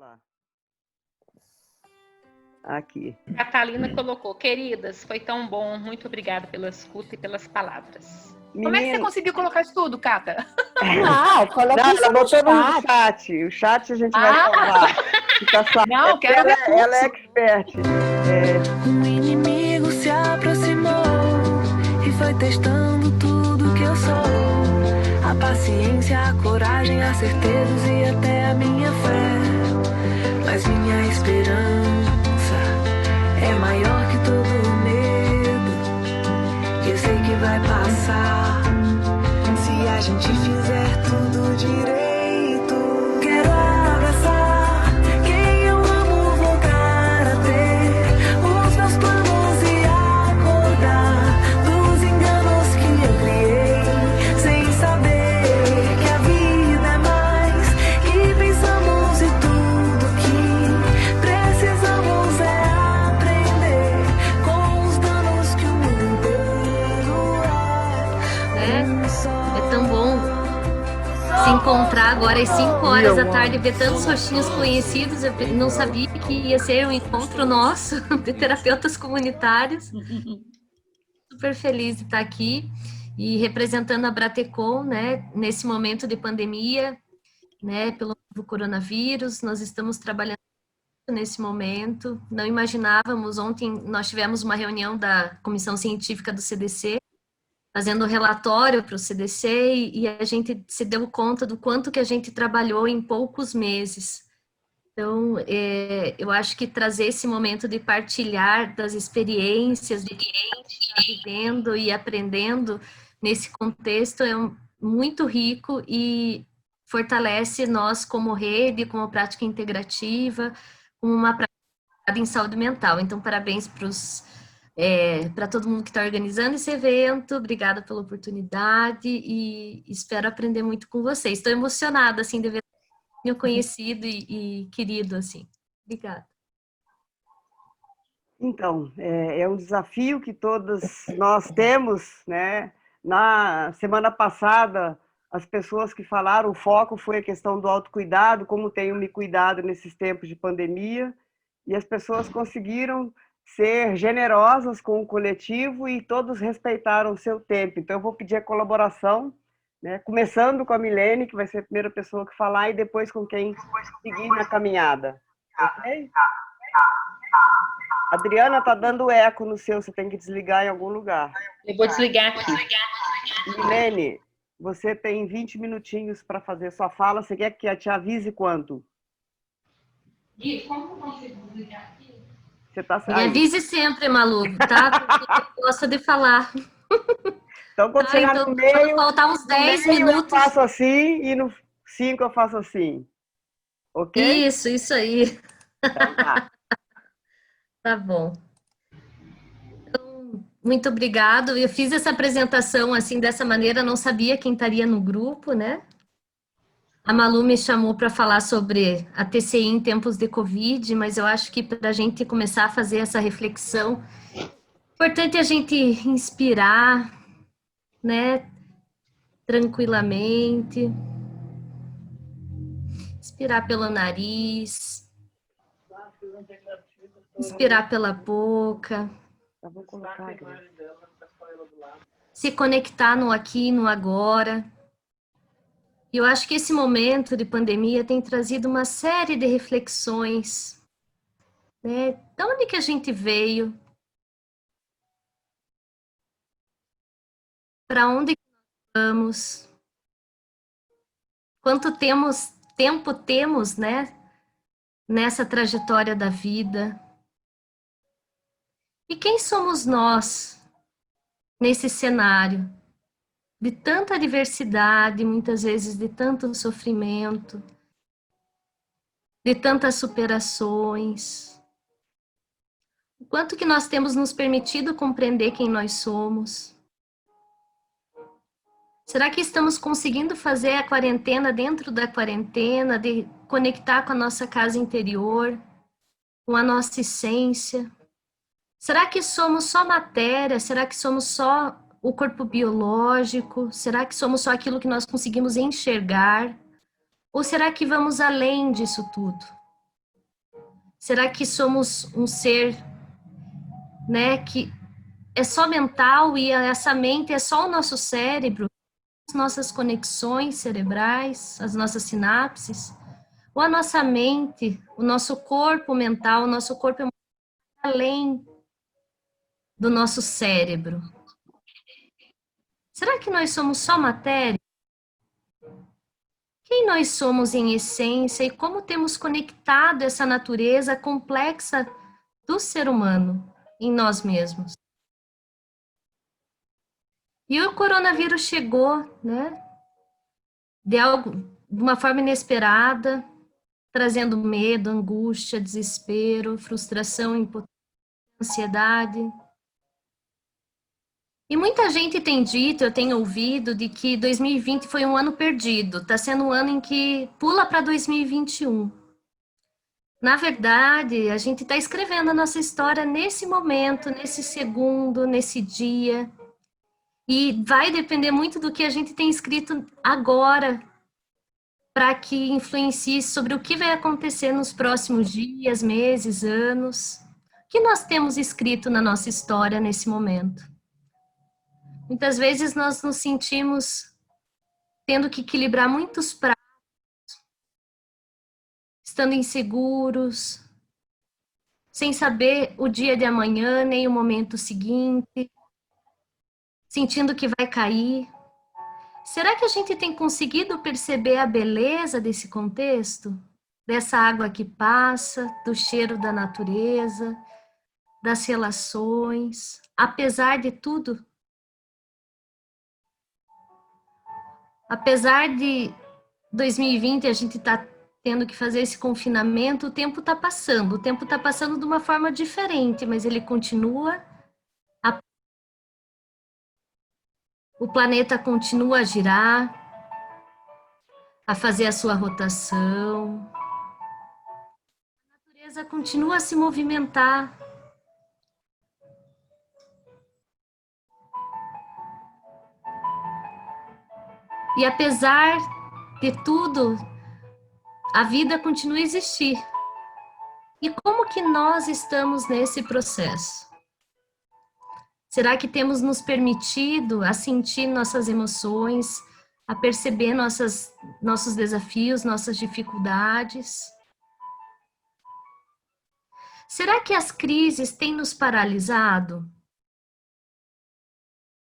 lá. Aqui. Catalina colocou: queridas, foi tão bom, muito obrigada pela escuta e pelas palavras. Como é que você conseguiu colocar isso tudo, Cata? Coloca isso ela botou no chat. O chat a gente vai salvar. Não, quero ver tudo. Ela é expert. Um inimigo se aproximou e foi testando tudo que eu sou. A paciência, a coragem, a certeza e até a minha fé. Mas minha esperança é maior que todo o medo. E eu sei que vai passar se a gente fizer tudo direito. Quero abraçar quem eu amo, voltar a ter os meus planos e acordar dos enganos que eu criei, sem saber que a vida é mais que pensamos e tudo que precisamos é aprender com os danos que o mundo inteiro É tão bom se encontrar agora às 5 horas da tarde, ver tantos rostinhos conhecidos. Eu não sabia que ia ser um encontro nosso de terapeutas comunitários. Super feliz de estar aqui e representando a Bratecom, né, nesse momento de pandemia, né, pelo novo coronavírus. Nós estamos trabalhando nesse momento. Não imaginávamos, ontem nós tivemos uma reunião da Comissão Científica do CDC, fazendo um relatório para o CDC, e a gente se deu conta do quanto que a gente trabalhou em poucos meses. Então, eu acho que trazer esse momento de partilhar das experiências de quem está vivendo e aprendendo nesse contexto é muito rico e fortalece nós como rede, como prática integrativa, como uma prática em saúde mental. Então, parabéns para todo mundo que está organizando esse evento. Obrigada pela oportunidade e espero aprender muito com vocês. Estou emocionada, assim, de ver meu conhecido e querido, assim. Obrigada. Então, é um desafio que todos nós temos, né? Na semana passada, as pessoas que falaram, o foco foi a questão do autocuidado, como tenho me cuidado nesses tempos de pandemia, e as pessoas conseguiram ser generosas com o coletivo e todos respeitaram o seu tempo. Então, eu vou pedir a colaboração, né? Começando com a Milene, que vai ser a primeira pessoa que falar, e depois com quem seguir na caminhada. Ok? Adriana, está dando eco no seu, você tem que desligar em algum lugar. Eu vou desligar aqui. Milene, você tem 20 minutinhos para fazer sua fala. Você quer que eu te avise quanto? Gui, como eu consigo desligar aqui? Você tá... Me avise sempre, Malu, tá? Porque eu gosto de falar. Então, quando chegar no meio... Quando faltar uns 10 minutos... eu faço assim e no 5 eu faço assim. Ok? Isso aí. Então, tá. Tá bom. Então, muito obrigado. Eu fiz essa apresentação assim, dessa maneira, não sabia quem estaria no grupo, né? A Malu me chamou para falar sobre a TCI em tempos de Covid, mas eu acho que para a gente começar a fazer essa reflexão, é importante a gente inspirar, né? Tranquilamente. Inspirar pelo nariz. Inspirar pela boca. Vou colocar aqui. Se conectar no aqui e no agora. E eu acho que esse momento de pandemia tem trazido uma série de reflexões, né? De onde que a gente veio? Para onde vamos? Quanto tempo temos, né? Nessa trajetória da vida? E quem somos nós nesse cenário de tanta diversidade, muitas vezes de tanto sofrimento, de tantas superações? O quanto que nós temos nos permitido compreender quem nós somos? Será que estamos conseguindo fazer a quarentena dentro da quarentena, de conectar com a nossa casa interior, com a nossa essência? Será que somos só matéria? Será que somos só o corpo biológico? Será que somos só aquilo que nós conseguimos enxergar? Ou será que vamos além disso tudo? Será que somos um ser, né, que é só mental e essa mente é só o nosso cérebro, as nossas conexões cerebrais, as nossas sinapses? Ou a nossa mente, o nosso corpo mental, o nosso corpo emocional, além do nosso cérebro? Será que nós somos só matéria? Quem nós somos em essência e como temos conectado essa natureza complexa do ser humano em nós mesmos? E o coronavírus chegou, né? De uma forma inesperada, trazendo medo, angústia, desespero, frustração, impotência, ansiedade. E muita gente tem dito, eu tenho ouvido, de que 2020 foi um ano perdido, está sendo um ano em que pula para 2021. Na verdade, a gente está escrevendo a nossa história nesse momento, nesse segundo, nesse dia, e vai depender muito do que a gente tem escrito agora, para que influencie sobre o que vai acontecer nos próximos dias, meses, anos. O que nós temos escrito na nossa história nesse momento? Muitas vezes nós nos sentimos tendo que equilibrar muitos pratos, estando inseguros, sem saber o dia de amanhã, nem o momento seguinte, sentindo que vai cair. Será que a gente tem conseguido perceber a beleza desse contexto? Dessa água que passa, do cheiro da natureza, das relações, apesar de tudo? Apesar de 2020 a gente estar tendo que fazer esse confinamento, o tempo está passando. O tempo está passando de uma forma diferente, mas ele continua. O planeta continua a girar, a fazer a sua rotação. A natureza continua a se movimentar. E apesar de tudo, a vida continua a existir. E como que nós estamos nesse processo? Será que temos nos permitido a sentir nossas emoções, a perceber nossos desafios, nossas dificuldades? Será que as crises têm nos paralisado?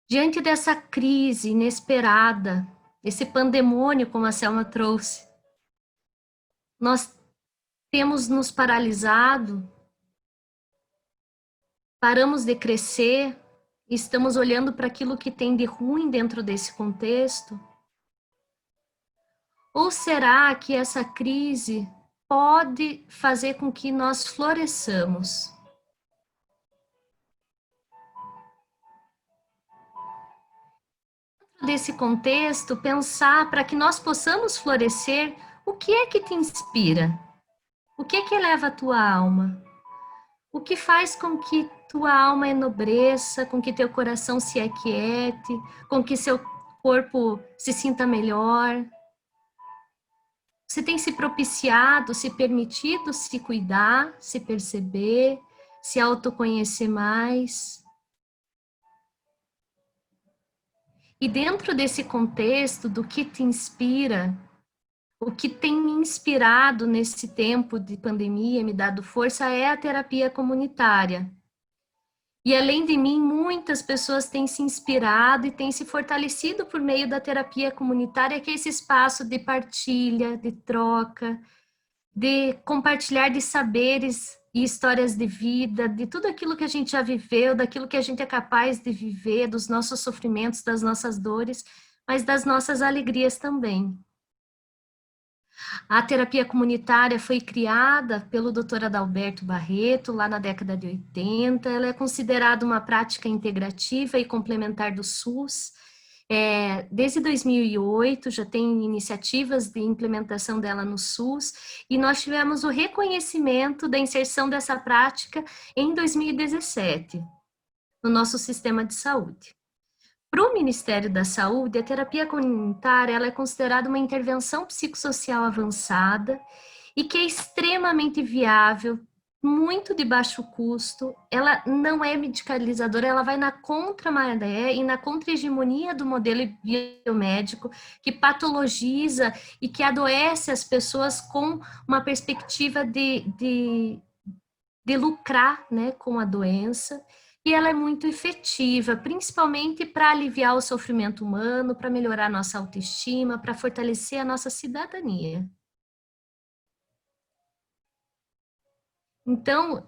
Diante dessa crise inesperada, esse pandemônio, como a Selma trouxe, nós temos nos paralisado, paramos de crescer, estamos olhando para aquilo que tem de ruim dentro desse contexto? Ou será que essa crise pode fazer com que nós floresçamos? Desse contexto, pensar para que nós possamos florescer, o que é que te inspira? O que é que eleva a tua alma? O que faz com que tua alma enobreça, com que teu coração se aquiete, com que seu corpo se sinta melhor? Você tem se propiciado, se permitido se cuidar, se perceber, se autoconhecer mais? E dentro desse contexto, do que te inspira, o que tem me inspirado nesse tempo de pandemia, me dado força, é a terapia comunitária. E além de mim, muitas pessoas têm se inspirado e têm se fortalecido por meio da terapia comunitária, que é esse espaço de partilha, de troca, de compartilhar de saberes e histórias de vida, de tudo aquilo que a gente já viveu, daquilo que a gente é capaz de viver, dos nossos sofrimentos, das nossas dores, mas das nossas alegrias também. A terapia comunitária foi criada pelo Dr. Adalberto Barreto, lá na década de 80, ela é considerada uma prática integrativa e complementar do SUS. Desde 2008 já tem iniciativas de implementação dela no SUS e nós tivemos o reconhecimento da inserção dessa prática em 2017 no nosso sistema de saúde. Para o Ministério da Saúde, a terapia comunitária ela é considerada uma intervenção psicossocial avançada e que é extremamente viável muito de baixo custo, ela não é medicalizadora, ela vai na contramaré e na contra-hegemonia do modelo biomédico, que patologiza e que adoece as pessoas com uma perspectiva de lucrar, né, com a doença, e ela é muito efetiva, principalmente para aliviar o sofrimento humano, para melhorar a nossa autoestima, para fortalecer a nossa cidadania. Então,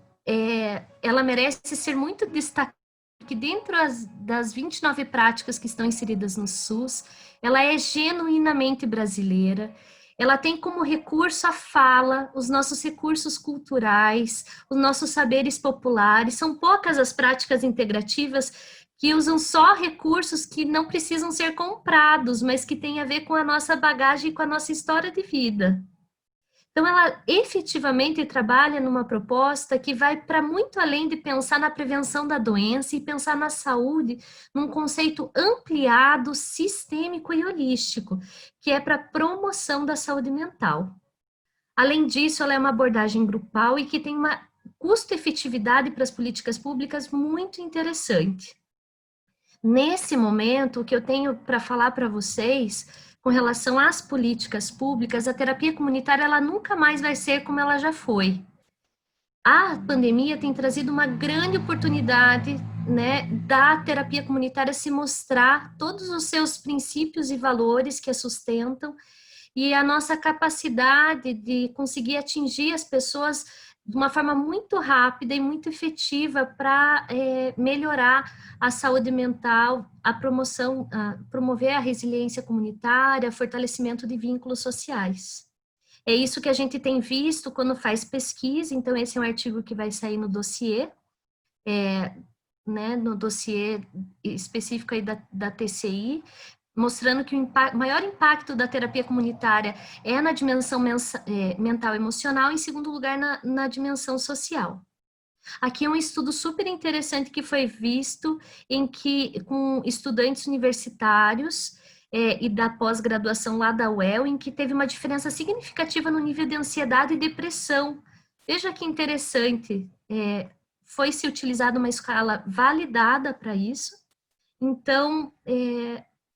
ela merece ser muito destacada, porque dentro das 29 práticas que estão inseridas no SUS, ela é genuinamente brasileira, ela tem como recurso a fala, os nossos recursos culturais, os nossos saberes populares, são poucas as práticas integrativas que usam só recursos que não precisam ser comprados, mas que têm a ver com a nossa bagagem e com a nossa história de vida. Então, ela efetivamente trabalha numa proposta que vai para muito além de pensar na prevenção da doença e pensar na saúde num conceito ampliado, sistêmico e holístico, que é para a promoção da saúde mental. Além disso, ela é uma abordagem grupal e que tem uma custo-efetividade para as políticas públicas muito interessante. Nesse momento, o que eu tenho para falar para vocês com relação às políticas públicas, a terapia comunitária ela nunca mais vai ser como ela já foi. A pandemia tem trazido uma grande oportunidade, né, da terapia comunitária se mostrar todos os seus princípios e valores que a sustentam e a nossa capacidade de conseguir atingir as pessoas de uma forma muito rápida e muito efetiva para melhorar a saúde mental, promover a resiliência comunitária, fortalecimento de vínculos sociais. É isso que a gente tem visto quando faz pesquisa, então esse é um artigo que vai sair no dossiê, né, no dossiê específico aí da TCI, mostrando que o maior impacto da terapia comunitária é na dimensão mental e emocional, em segundo lugar, na dimensão social. Aqui é um estudo super interessante que foi visto com estudantes universitários e da pós-graduação lá da UEL, em que teve uma diferença significativa no nível de ansiedade e depressão. Veja que interessante, foi-se utilizada uma escala validada para isso, então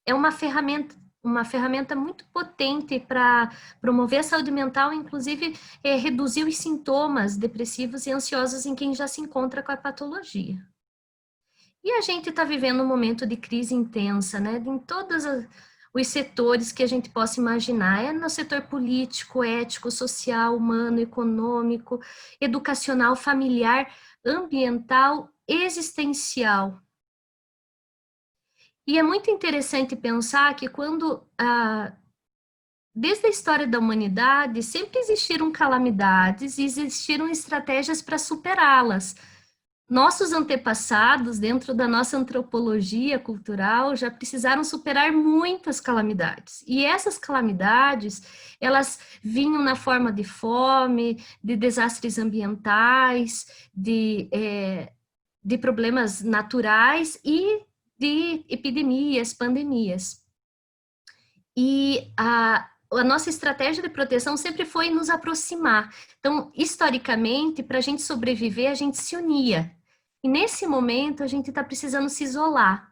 é uma ferramenta muito potente para promover a saúde mental, inclusive reduzir os sintomas depressivos e ansiosos em quem já se encontra com a patologia. E a gente está vivendo um momento de crise intensa, né, em todos os setores que a gente possa imaginar, no setor político, ético, social, humano, econômico, educacional, familiar, ambiental, existencial. E é muito interessante pensar que desde a história da humanidade, sempre existiram calamidades e existiram estratégias para superá-las. Nossos antepassados, dentro da nossa antropologia cultural, já precisaram superar muitas calamidades. E essas calamidades, elas vinham na forma de fome, de desastres ambientais, de problemas naturais e de epidemias, pandemias. E a nossa estratégia de proteção sempre foi nos aproximar. Então, historicamente, para a gente sobreviver, a gente se unia. E nesse momento, a gente está precisando se isolar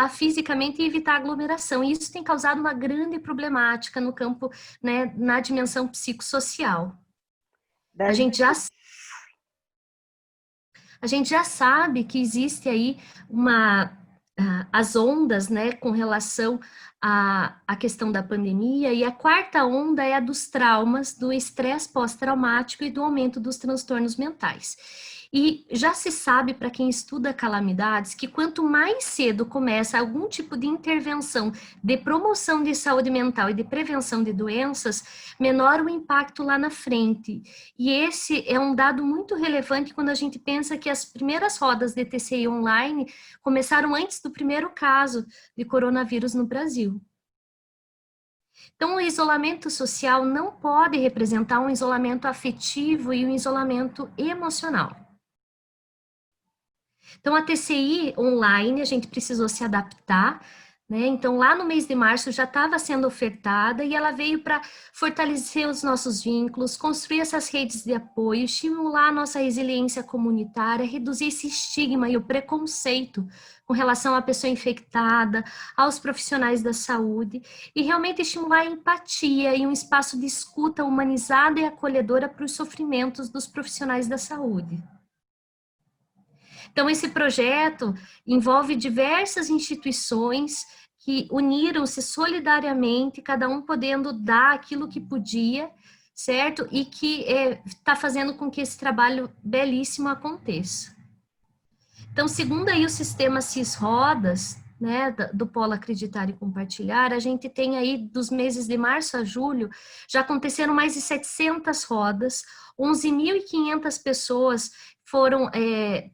fisicamente e evitar aglomeração. E isso tem causado uma grande problemática no campo, né, na dimensão psicossocial. A gente já sabe que existe aí as ondas, né, com relação à questão da pandemia, e a quarta onda é a dos traumas, do estresse pós-traumático e do aumento dos transtornos mentais. E já se sabe, para quem estuda calamidades, que quanto mais cedo começa algum tipo de intervenção de promoção de saúde mental e de prevenção de doenças, menor o impacto lá na frente. E esse é um dado muito relevante quando a gente pensa que as primeiras rodas de TCI online começaram antes do primeiro caso de coronavírus no Brasil. Então, o isolamento social não pode representar um isolamento afetivo e um isolamento emocional. Então, a TCI online, a gente precisou se adaptar, né? Então, lá no mês de março já estava sendo ofertada e ela veio para fortalecer os nossos vínculos, construir essas redes de apoio, estimular a nossa resiliência comunitária, reduzir esse estigma e o preconceito com relação à pessoa infectada, aos profissionais da saúde, e realmente estimular a empatia e um espaço de escuta humanizada e acolhedora para os sofrimentos dos profissionais da saúde. Então, esse projeto envolve diversas instituições que uniram-se solidariamente, cada um podendo dar aquilo que podia, certo? E que está fazendo com que esse trabalho belíssimo aconteça. Então, segundo aí o sistema CIS Rodas, né, do Polo Acreditar e Compartilhar, a gente tem aí, dos meses de março a julho, já aconteceram mais de 700 rodas, 11.500 pessoas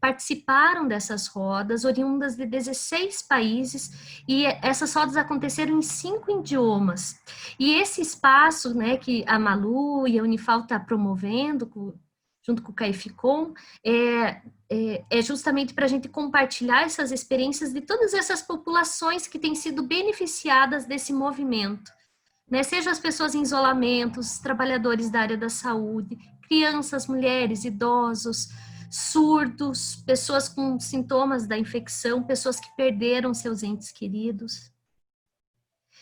participaram dessas rodas, oriundas de 16 países, e essas rodas aconteceram em 5 idiomas. E esse espaço, né, que a Malu e a Unifal está promovendo, junto com o CAIFCOM, é justamente para a gente compartilhar essas experiências de todas essas populações que têm sido beneficiadas desse movimento, né? Seja as pessoas em isolamento, os trabalhadores da área da saúde, crianças, mulheres, idosos, surdos, pessoas com sintomas da infecção, pessoas que perderam seus entes queridos.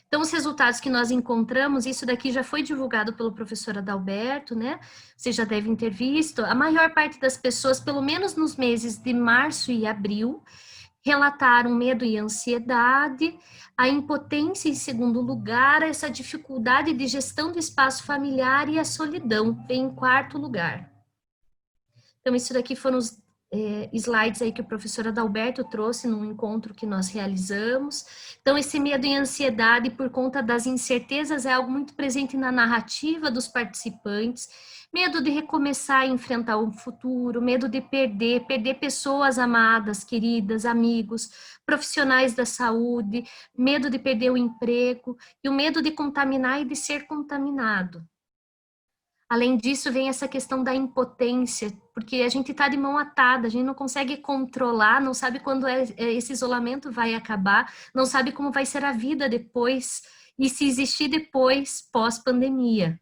Então, os resultados que nós encontramos, isso daqui já foi divulgado pelo professor Adalberto, né? Vocês já devem ter visto. A maior parte das pessoas, pelo menos nos meses de março e abril, relataram medo e ansiedade, a impotência em segundo lugar, essa dificuldade de gestão do espaço familiar e a solidão vem em quarto lugar. Então, isso daqui foram os slides aí que o professor Adalberto trouxe num encontro que nós realizamos. Então, esse medo e ansiedade por conta das incertezas é algo muito presente na narrativa dos participantes. Medo de recomeçar e enfrentar o futuro, medo de perder pessoas amadas, queridas, amigos, profissionais da saúde, medo de perder o emprego e o medo de contaminar e de ser contaminado. Além disso, vem essa questão da impotência, porque a gente está de mão atada, a gente não consegue controlar, não sabe quando esse isolamento vai acabar, não sabe como vai ser a vida depois, e se existir depois, pós-pandemia.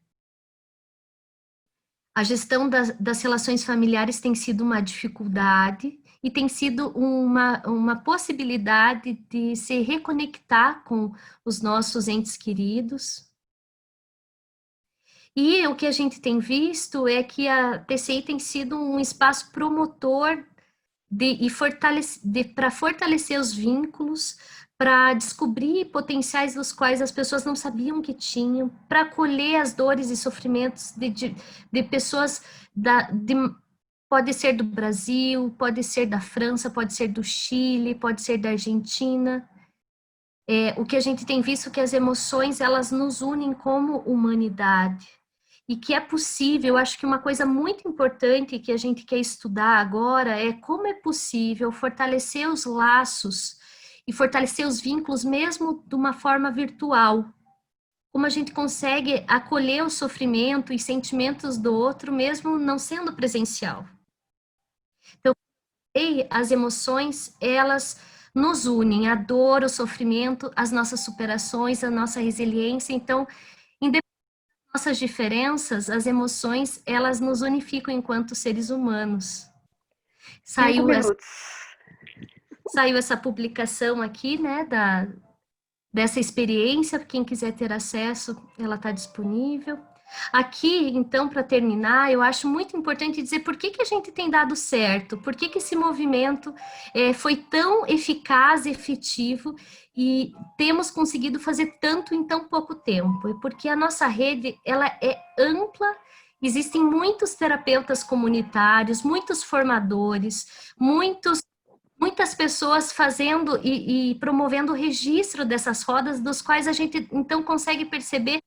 A gestão das relações familiares tem sido uma dificuldade e tem sido uma possibilidade de se reconectar com os nossos entes queridos. E o que a gente tem visto é que a TCI tem sido um espaço promotor para fortalecer os vínculos, para descobrir potenciais dos quais as pessoas não sabiam que tinham, para acolher as dores e sofrimentos de pessoas, pode ser do Brasil, pode ser da França, pode ser do Chile, pode ser da Argentina. O que a gente tem visto é que as emoções, elas nos unem como humanidade. E que é possível, eu acho que uma coisa muito importante que a gente quer estudar agora é como é possível fortalecer os laços e fortalecer os vínculos mesmo de uma forma virtual. Como a gente consegue acolher o sofrimento e sentimentos do outro mesmo não sendo presencial. Então, as emoções, elas nos unem, a dor, o sofrimento, as nossas superações, a nossa resiliência. Então, nossas diferenças, as emoções, elas nos unificam enquanto seres humanos. Saiu essa publicação aqui, né, dessa experiência, quem quiser ter acesso, ela está disponível. Aqui, então, para terminar, eu acho muito importante dizer por que a gente tem dado certo, por que esse movimento foi tão eficaz e efetivo e temos conseguido fazer tanto em tão pouco tempo. É porque a nossa rede, ela é ampla, existem muitos terapeutas comunitários, muitos formadores, muitas pessoas fazendo e promovendo o registro dessas rodas, dos quais a gente, então, consegue perceber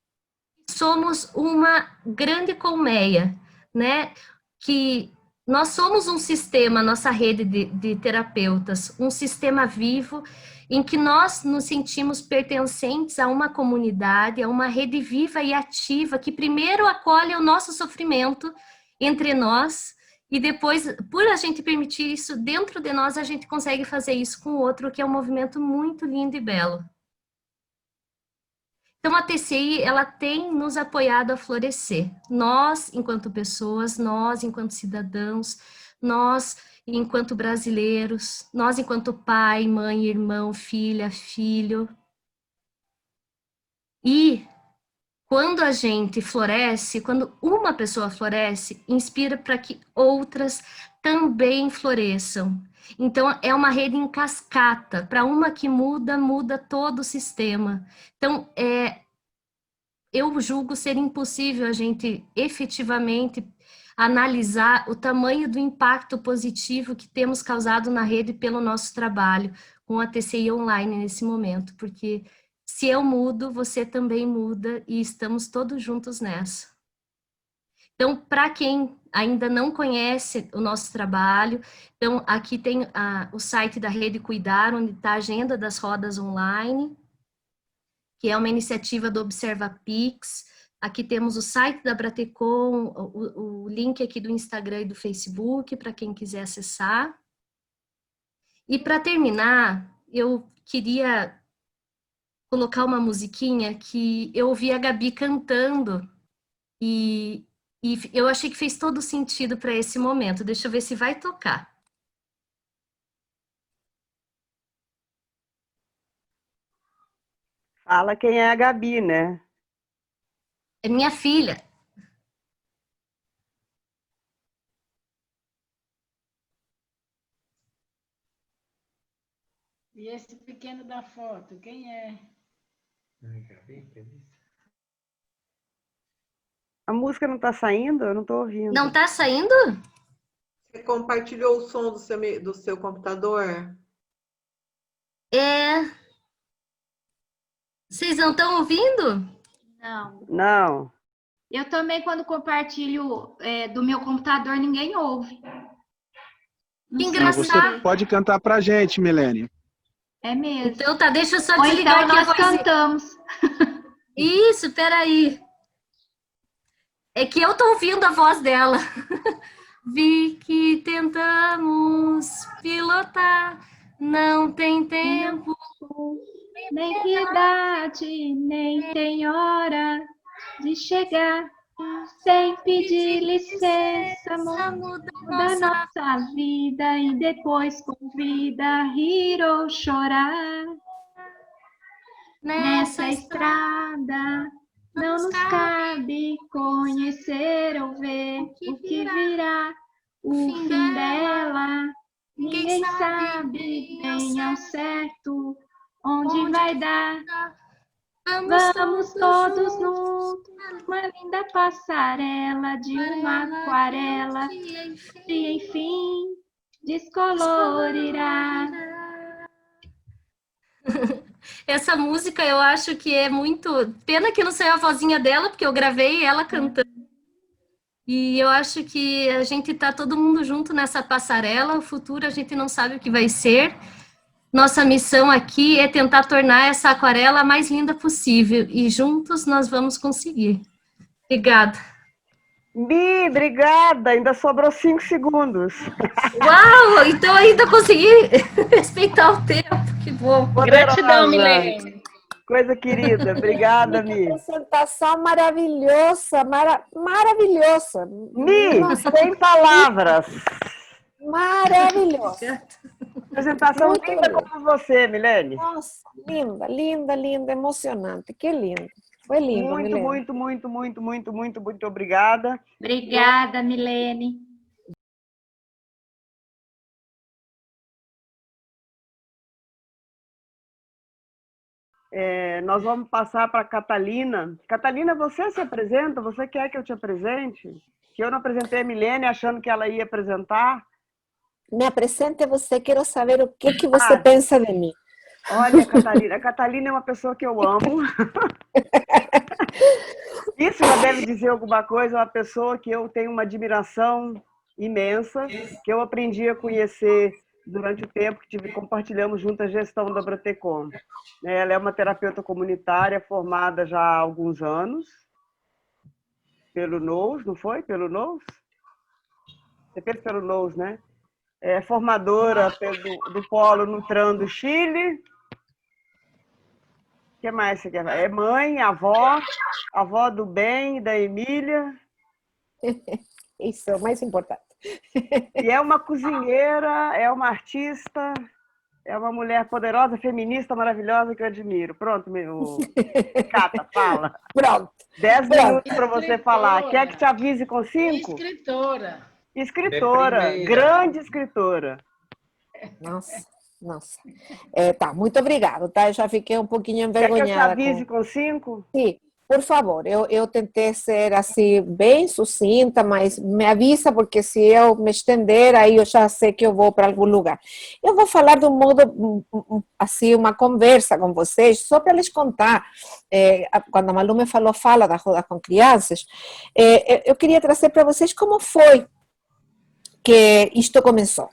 somos uma grande colmeia, né? Que nós somos um sistema, nossa rede de terapeutas, um sistema vivo em que nós nos sentimos pertencentes a uma comunidade, a uma rede viva e ativa que primeiro acolhe o nosso sofrimento entre nós e depois, por a gente permitir isso dentro de nós, a gente consegue fazer isso com o outro, que é um movimento muito lindo e belo. Então, a TCI, ela tem nos apoiado a florescer. Nós, enquanto pessoas, nós, enquanto cidadãos, nós, enquanto brasileiros, nós, enquanto pai, mãe, irmão, filha, filho. E quando a gente floresce, quando uma pessoa floresce, inspira para que outras também floresçam. Então, é uma rede em cascata. Para uma que muda, muda todo o sistema. Então, eu julgo ser impossível a gente efetivamente analisar o tamanho do impacto positivo que temos causado na rede pelo nosso trabalho com a TCI online nesse momento, porque se eu mudo, você também muda e estamos todos juntos nessa. Então, para quem ainda não conhece o nosso trabalho, então aqui tem o site da Rede Cuidar, onde está a agenda das rodas online, que é uma iniciativa do ObservaPix. Aqui temos o site da Bratecom, o link aqui do Instagram e do Facebook, para quem quiser acessar. E para terminar, eu queria colocar uma musiquinha que eu ouvi a Gabi cantando e eu achei que fez todo sentido para esse momento. Deixa eu ver se vai tocar. Fala quem é a Gabi, né? É minha filha. E esse pequeno da foto, quem é? A música não está saindo? Eu não estou ouvindo. Não está saindo? Você compartilhou o som do seu computador? Vocês não estão ouvindo? Não. Não. Eu também, quando compartilho do meu computador, ninguém ouve. Que engraçado. Você pode cantar pra gente, Milene. É mesmo. Então tá, deixa eu só Ou desligar então aqui nós cantamos. Isso, peraí. É que eu tô ouvindo a voz dela. Vi que tentamos pilotar, não tem tempo. Nem que idade, nem tem hora de chegar. Sem pedir licença, muda nossa vida e depois convida a rir ou chorar. Nessa estrada não nos cabe conhecer ou ver o que virá. O fim dela, ninguém sabe bem ao certo onde vai dar. Vamos todos numa linda passarela de uma aquarela que enfim descolorirá. Essa música eu acho que é muito... Pena que não saiu a vozinha dela, porque eu gravei ela cantando. E eu acho que a gente tá todo mundo junto nessa passarela. O futuro a gente não sabe o que vai ser. Nossa missão aqui é tentar tornar essa aquarela a mais linda possível. E juntos nós vamos conseguir. Obrigada. Mi, obrigada. Ainda sobrou 5 segundos. Uau! Então ainda consegui respeitar o tempo. Que bom. Gratidão, Milene. Coisa querida. Obrigada, Mi. Apresentação maravilhosa, maravilhosa. Mi, sem palavras. Maravilhosa. Apresentação Muito linda linda. como você, Milene. Nossa, linda, linda, linda, emocionante. Que lindo. Foi lindo, Muito, Milene. muito obrigada. Obrigada, Milene. Nós vamos passar para a Catalina. Catalina, você se apresenta? Você quer que eu te apresente? Que eu não apresentei a Milene achando que ela ia apresentar. Me apresente você, quero saber o que você pensa de mim. Olha, a Catalina é uma pessoa que eu amo. Isso já deve dizer alguma coisa, uma pessoa que eu tenho uma admiração imensa, que eu aprendi a conhecer durante o tempo que compartilhamos junto a gestão da Bratecom. Ela é uma terapeuta comunitária formada já há alguns anos, pelo NOUS, não foi? Pelo NOUS? Você fez pelo NOUS, né? É formadora do Polo Nutran do Chile. O que mais você quer? É mãe, avó do bem, da Emília. Isso é o mais importante. E é uma cozinheira, é uma artista, é uma mulher poderosa, feminista, maravilhosa que eu admiro. Pronto, meu Cata, fala. Pronto. 10 minutos para você falar. Quer que te avise com 5? Escritora. Escritora, grande escritora. Nossa, nossa. Tá, muito obrigada, tá? Eu já fiquei um pouquinho envergonhada. Quer que eu te avise com 5? Sim, por favor. Eu tentei ser assim, bem sucinta, mas me avisa, porque se eu me estender, aí eu já sei que eu vou para algum lugar. Eu vou falar de um modo, assim, uma conversa com vocês, só para lhes contar. Quando a Malu me falou, fala da roda com crianças, eu queria trazer para vocês como foi que isto começou.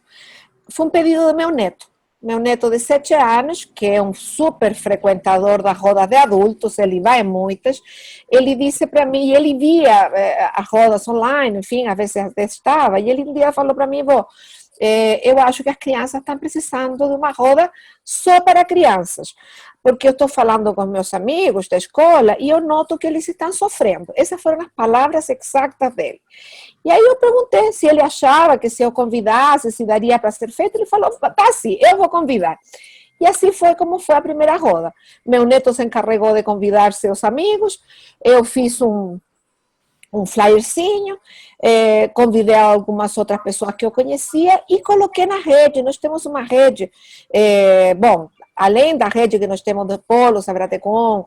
Foi um pedido do meu neto de 7 anos, que é um super frequentador das rodas de adultos, ele vai em muitas, ele disse para mim, ele via as rodas online, enfim, às vezes testava, e ele um dia falou para mim, vó, eu acho que as crianças estão precisando de uma roda só para crianças, porque eu estou falando com meus amigos da escola e eu noto que eles estão sofrendo. Essas foram as palavras exatas dele. E aí eu perguntei se ele achava que se eu convidasse, se daria para ser feito. Ele falou, tá sim, eu vou convidar. E assim foi como foi a primeira roda. Meu neto se encarregou de convidar seus amigos, eu fiz um flyerzinho, convidei algumas outras pessoas que eu conhecia e coloquei na rede. Nós temos uma rede, bom, além da rede que nós temos do Polo, Sabratecom,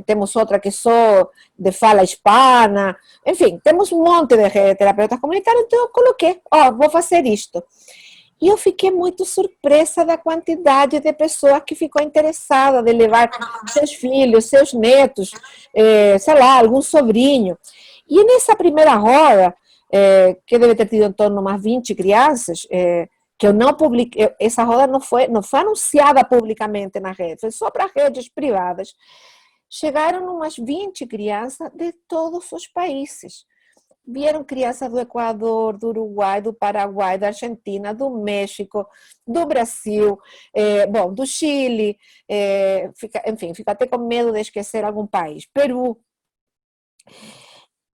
temos outra que só de fala hispana, enfim, temos um monte de terapeutas comunitários, então eu coloquei, vou fazer isto. E eu fiquei muito surpresa da quantidade de pessoas que ficou interessada de levar seus filhos, seus netos, sei lá, algum sobrinho. E nessa primeira roda, que deve ter tido em torno de umas 20 crianças, que eu não publiquei, essa roda não foi anunciada publicamente na rede, foi só para redes privadas. Chegaram umas 20 crianças de todos os países. Vieram crianças do Equador, do Uruguai, do Paraguai, da Argentina, do México, do Brasil, bom, do Chile, enfim, fico até com medo de esquecer algum país, Peru.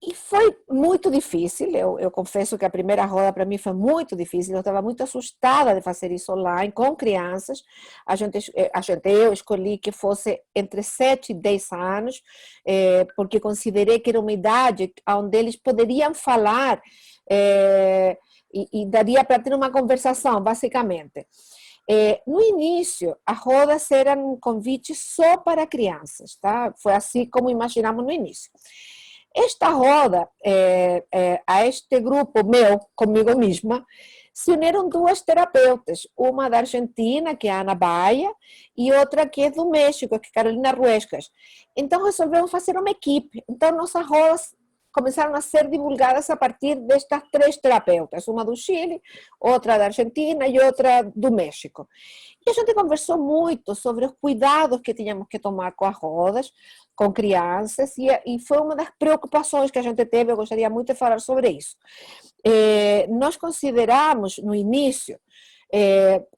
E foi muito difícil, eu confesso que a primeira roda para mim foi muito difícil, eu estava muito assustada de fazer isso online com crianças, eu escolhi que fosse entre 7 e 10 anos, porque considerei que era uma idade onde eles poderiam falar e daria para ter uma conversação, basicamente. No início, as rodas eram um convite só para crianças, tá? Foi assim como imaginamos no início. Esta roda, a este grupo meu, comigo mesma, se uniram 2 terapeutas, uma da Argentina, que é a Ana Baia, e outra que é do México, que é Carolina Ruescas. Então resolvemos fazer uma equipe. Então nossas rodas começaram a ser divulgadas a partir destas 3 terapeutas, uma do Chile, outra da Argentina e outra do México. E a gente conversou muito sobre os cuidados que tínhamos que tomar com as rodas, com crianças, e foi uma das preocupações que a gente teve, eu gostaria muito de falar sobre isso. Nós consideramos, no início,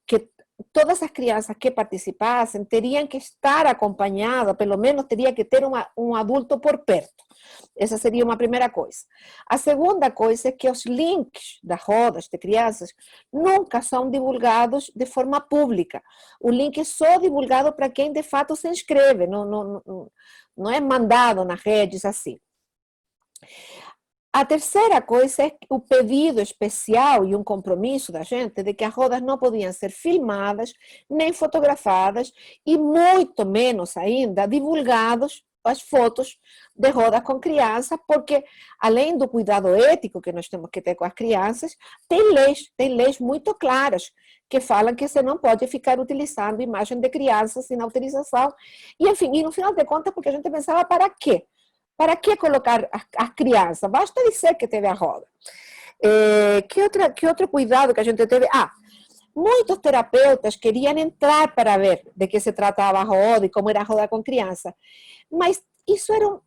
que todas as crianças que participassem teriam que estar acompanhadas, pelo menos teria que ter um adulto por perto. Essa seria uma primeira coisa. A segunda coisa é que os links das rodas de crianças nunca são divulgados de forma pública. O link é só divulgado para quem de fato se inscreve, não é mandado nas redes assim. A terceira coisa é o pedido especial e um compromisso da gente de que as rodas não podiam ser filmadas, nem fotografadas e muito menos ainda divulgadas as fotos de rodas com crianças, porque além do cuidado ético que nós temos que ter com as crianças, tem leis muito claras que falam que você não pode ficar utilizando imagem de crianças sem autorização. E enfim, e no final de contas, porque a gente pensava, para quê? Para que colocar as crianças? Basta dizer que teve a roda. Que outro cuidado que a gente teve? Muitos terapeutas queriam entrar para ver de que se tratava a roda e como era a roda com criança. Mas isso era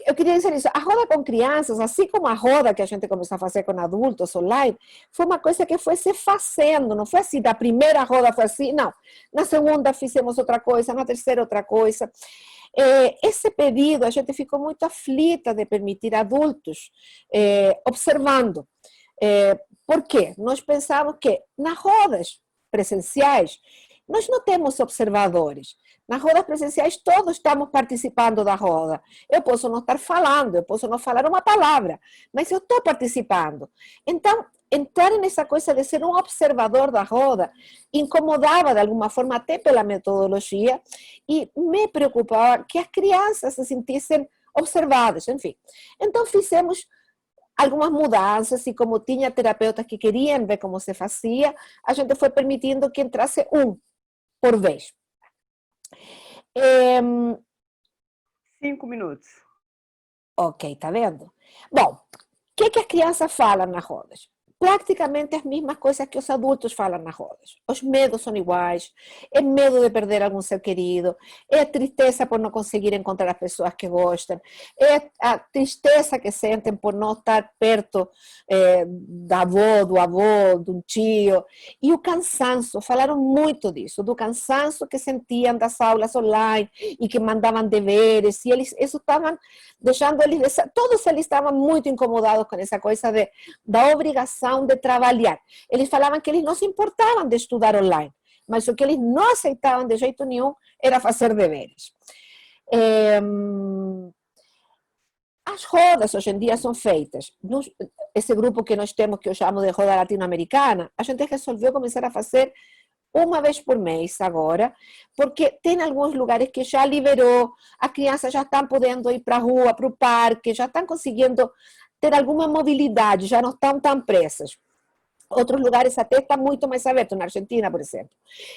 eu queria dizer isso, a roda com crianças, assim como a roda que a gente começou a fazer com adultos online, foi uma coisa que foi se fazendo, não foi assim, da primeira roda foi assim, não. Na segunda fizemos outra coisa, na terceira outra coisa. Esse pedido, a gente ficou muito aflita de permitir adultos observando. Por quê? Nós pensamos que nas rodas presenciais, nós não temos observadores. Nas rodas presenciais, todos estamos participando da roda. Eu posso não estar falando, eu posso não falar uma palavra, mas eu estou participando. Então, entrar nessa coisa de ser um observador da roda incomodava, de alguma forma, até pela metodologia, e me preocupava que as crianças se sentissem observadas, enfim. Então, fizemos algumas mudanças, e como tinha terapeutas que queriam ver como se fazia, a gente foi permitindo que entrasse um por vez. 5 minutos. Ok, tá vendo? Bom, o que as crianças falam nas rodas? Praticamente as mesmas coisas que os adultos falam nas rodas. Os medos são iguais, é medo de perder algum ser querido, é a tristeza por não conseguir encontrar as pessoas que gostam, é a tristeza que sentem por não estar perto da avó, do avô, de um tio, e o cansaço, falaram muito disso, do cansaço que sentiam das aulas online e que mandavam deveres, e eles, isso estavam deixando eles, todos eles estavam muito incomodados com essa coisa da obrigação de trabalhar. Eles falavam que eles não se importavam de estudar online, mas o que eles não aceitavam de jeito nenhum era fazer deveres. As rodas hoje em dia são feitas, esse grupo que nós temos, que eu chamo de roda latino-americana, a gente resolveu começar a fazer uma vez por mês agora, porque tem alguns lugares que já liberou, as crianças já estão podendo ir para a rua, para o parque, já estão conseguindo ter alguma mobilidade, já não estão tão pressas. Outros lugares até estão muito mais abertos, na Argentina, por exemplo.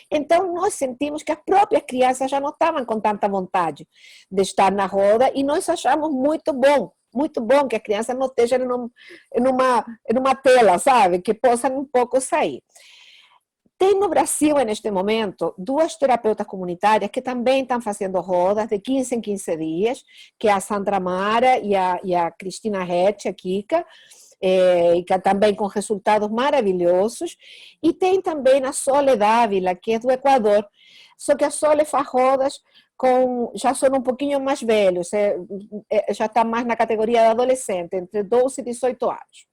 Então, nós sentimos que as próprias crianças já não estavam com tanta vontade de estar na roda, e nós achamos muito bom que as crianças não estejam em uma tela, sabe? Que possam um pouco sair. Tem no Brasil, neste momento, 2 terapeutas comunitárias que também estão fazendo rodas de 15 em 15 dias, que é a Sandra Mara e a Cristina Rete, a Kika, e que também com resultados maravilhosos. E tem também a Sole Dávila, que é do Equador, só que a Sole faz rodas já são um pouquinho mais velhos, já está mais na categoria de adolescente, entre 12 e 18 anos.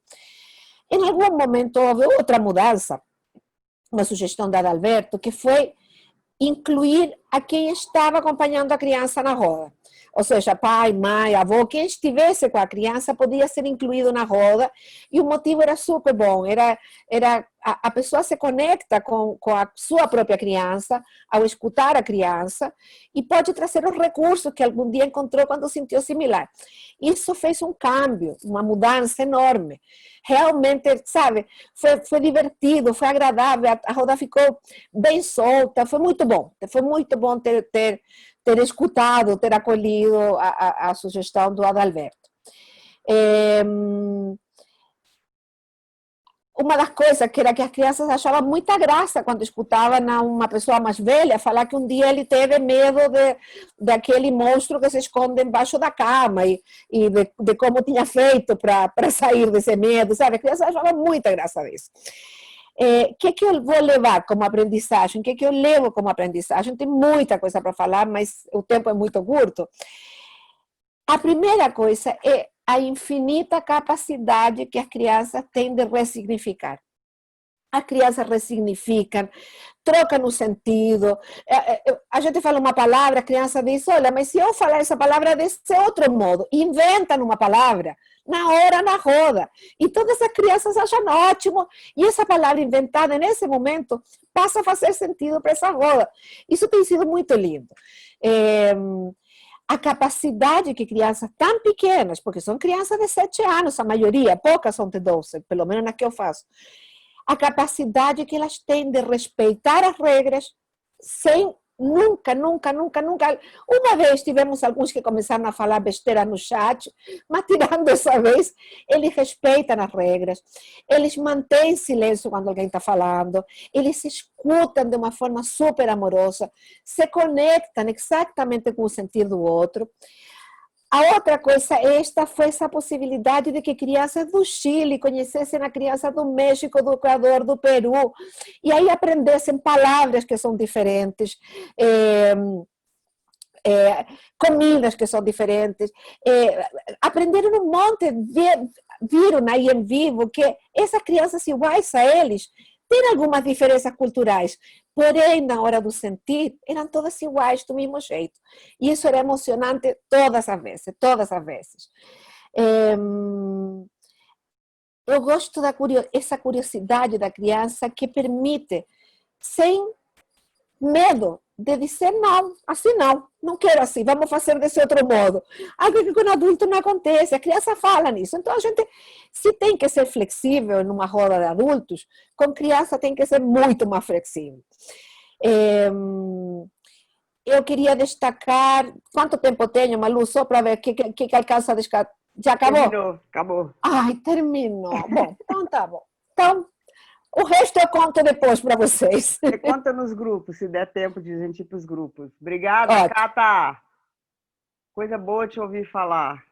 Em algum momento houve outra mudança, uma sugestão da Adalberto, que foi incluir a quem estava acompanhando a criança na roda. Ou seja, pai, mãe, avô, quem estivesse com a criança podia ser incluído na roda, e o motivo era super bom, a pessoa se conecta com a sua própria criança, ao escutar a criança, e pode trazer os recursos que algum dia encontrou quando sentiu similar. Isso fez um câmbio, uma mudança enorme. Realmente, sabe, foi divertido, foi agradável, a roda ficou bem solta, foi muito bom ter escutado, ter acolhido a sugestão do Adalberto. Uma das coisas que era que as crianças achavam muita graça quando escutavam uma pessoa mais velha falar que um dia ele teve medo daquele monstro que se esconde embaixo da cama, e de como tinha feito para sair desse medo, sabe? As crianças achavam muita graça disso. O que eu vou levar como aprendizagem? O que eu levo como aprendizagem? Tem muita coisa para falar, mas o tempo é muito curto. A primeira coisa é a infinita capacidade que as crianças têm de ressignificar. As crianças ressignificam, trocam o sentido. A gente fala uma palavra, a criança diz, olha, mas se eu falar essa palavra desse outro modo, inventam uma palavra, na hora, na roda. E todas as crianças acham ótimo, e essa palavra inventada nesse momento passa a fazer sentido para essa roda. Isso tem sido muito lindo. A capacidade que crianças tão pequenas, porque são crianças de 7 anos, a maioria, poucas são de 12, pelo menos nas que eu faço, a capacidade que elas têm de respeitar as regras sem nunca. Uma vez tivemos alguns que começaram a falar besteira no chat, mas tirando essa vez, eles respeitam as regras, eles mantêm silêncio quando alguém está falando, eles se escutam de uma forma super amorosa, se conectam exatamente com o sentido do outro. A outra coisa, esta foi essa possibilidade de que crianças do Chile conhecessem a criança do México, do Equador, do Peru, e aí aprendessem palavras que são diferentes, comidas que são diferentes, aprenderam um monte, viram aí em vivo que essas crianças iguais a eles têm algumas diferenças culturais, porém, na hora do sentir, eram todas iguais, do mesmo jeito. E isso era emocionante todas as vezes, todas as vezes. Eu gosto essa curiosidade da criança que permite, sem medo, de dizer não, assim não quero assim, vamos fazer desse outro modo. Algo que com o adulto não acontece, a criança fala nisso. Então a gente, se tem que ser flexível numa roda de adultos, com criança tem que ser muito mais flexível. Eu queria destacar, quanto tempo tenho, Malu, só para ver que alcança a descartar. Já acabou? Terminou, acabou. Ai, terminou. Bom, então tá bom. Então, o resto eu conto depois para vocês. Você conta nos grupos, se der tempo de a gente ir para os grupos. Obrigada, Ótimo. Cata. Coisa boa te ouvir falar.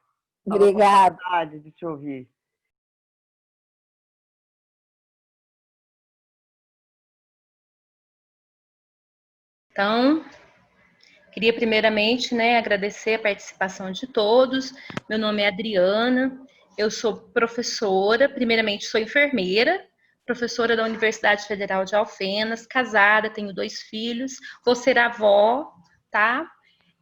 Obrigada. Vontade de te ouvir. Então, queria primeiramente, agradecer a participação de todos. Meu nome é Adriana, eu sou professora, primeiramente sou enfermeira, professora da Universidade Federal de Alfenas, casada, tenho 2 filhos, vou ser avó, tá?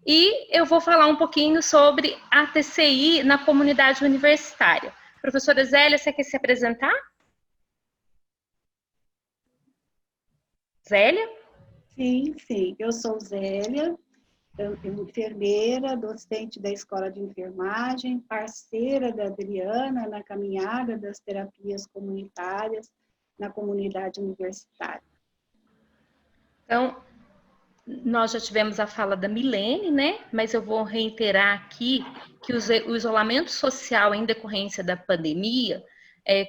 E eu vou falar um pouquinho sobre a TCI na comunidade universitária. Professora Zélia, você quer se apresentar? Zélia? Sim, eu sou Zélia, enfermeira, docente da Escola de Enfermagem, parceira da Adriana na caminhada das terapias comunitárias na comunidade universitária. Então, nós já tivemos a fala da Milene, né? Mas eu vou reiterar aqui que o isolamento social em decorrência da pandemia,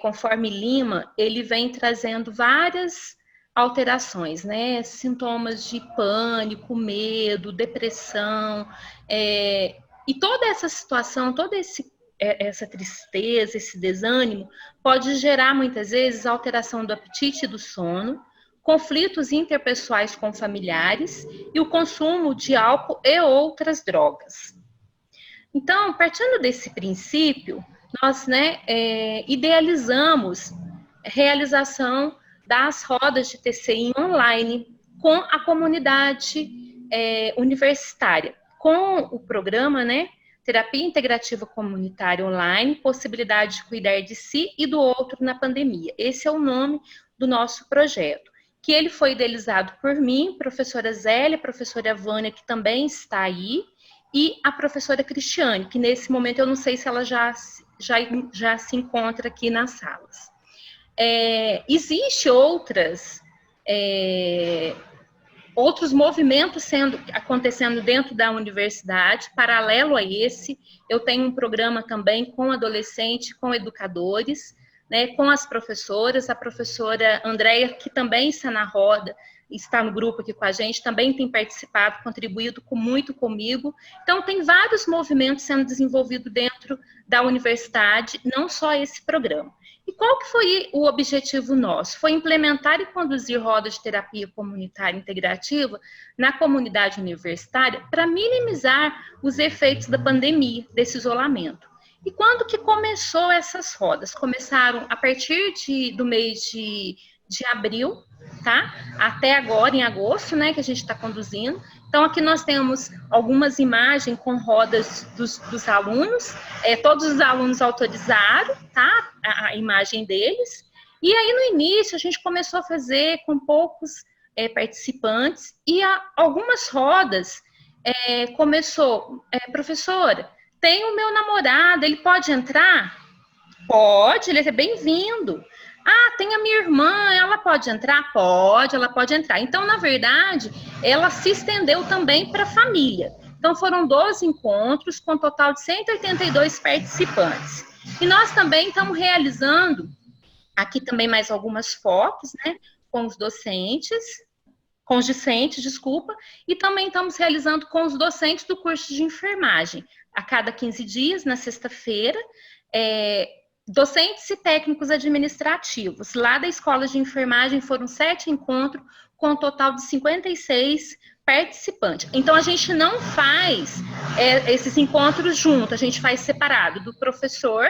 conforme Lima, ele vem trazendo várias alterações, né? Sintomas de pânico, medo, depressão, e toda essa situação, essa tristeza, esse desânimo, pode gerar muitas vezes alteração do apetite e do sono, conflitos interpessoais com familiares e o consumo de álcool e outras drogas. Então, partindo desse princípio, nós idealizamos a realização das rodas de TCI online com a comunidade universitária, com o programa, Terapia Integrativa Comunitária Online, possibilidade de cuidar de si e do outro na pandemia. Esse é o nome do nosso projeto, que ele foi idealizado por mim, professora Zélia, professora Vânia, que também está aí, e a professora Cristiane, que nesse momento eu não sei se ela já se encontra aqui nas salas. Existe outros movimentos acontecendo dentro da universidade, paralelo a esse. Eu tenho um programa também com adolescentes, com educadores, com as professoras. A professora Andréia, que também está na roda, está no grupo aqui com a gente, também tem participado, contribuído muito comigo. Então, tem vários movimentos sendo desenvolvidos dentro da universidade, não só esse programa. E qual que foi o objetivo nosso? Foi implementar e conduzir rodas de terapia comunitária integrativa na comunidade universitária para minimizar os efeitos da pandemia, desse isolamento. E quando que começou essas rodas? Começaram a partir do mês de abril, tá? Até agora, em agosto, que a gente está conduzindo. Então, aqui nós temos algumas imagens com rodas dos alunos. Todos os alunos autorizaram, tá? A imagem deles. E aí, no início, a gente começou a fazer com poucos participantes. E algumas rodas começou, professora, tem o meu namorado, ele pode entrar? Pode, ele é bem-vindo. Ah, tem a minha irmã, ela pode entrar? Pode, ela pode entrar. Então, na verdade, ela se estendeu também para a família. Então, foram 12 encontros, com um total de 182 participantes. E nós também estamos realizando, aqui também mais algumas fotos, com os discentes, e também estamos realizando com os docentes do curso de enfermagem. a cada 15 dias, na sexta-feira, docentes e técnicos administrativos. Lá da Escola de Enfermagem foram 7 encontros, com um total de 56 participantes. Então, a gente não faz esses encontros juntos, a gente faz separado, do professor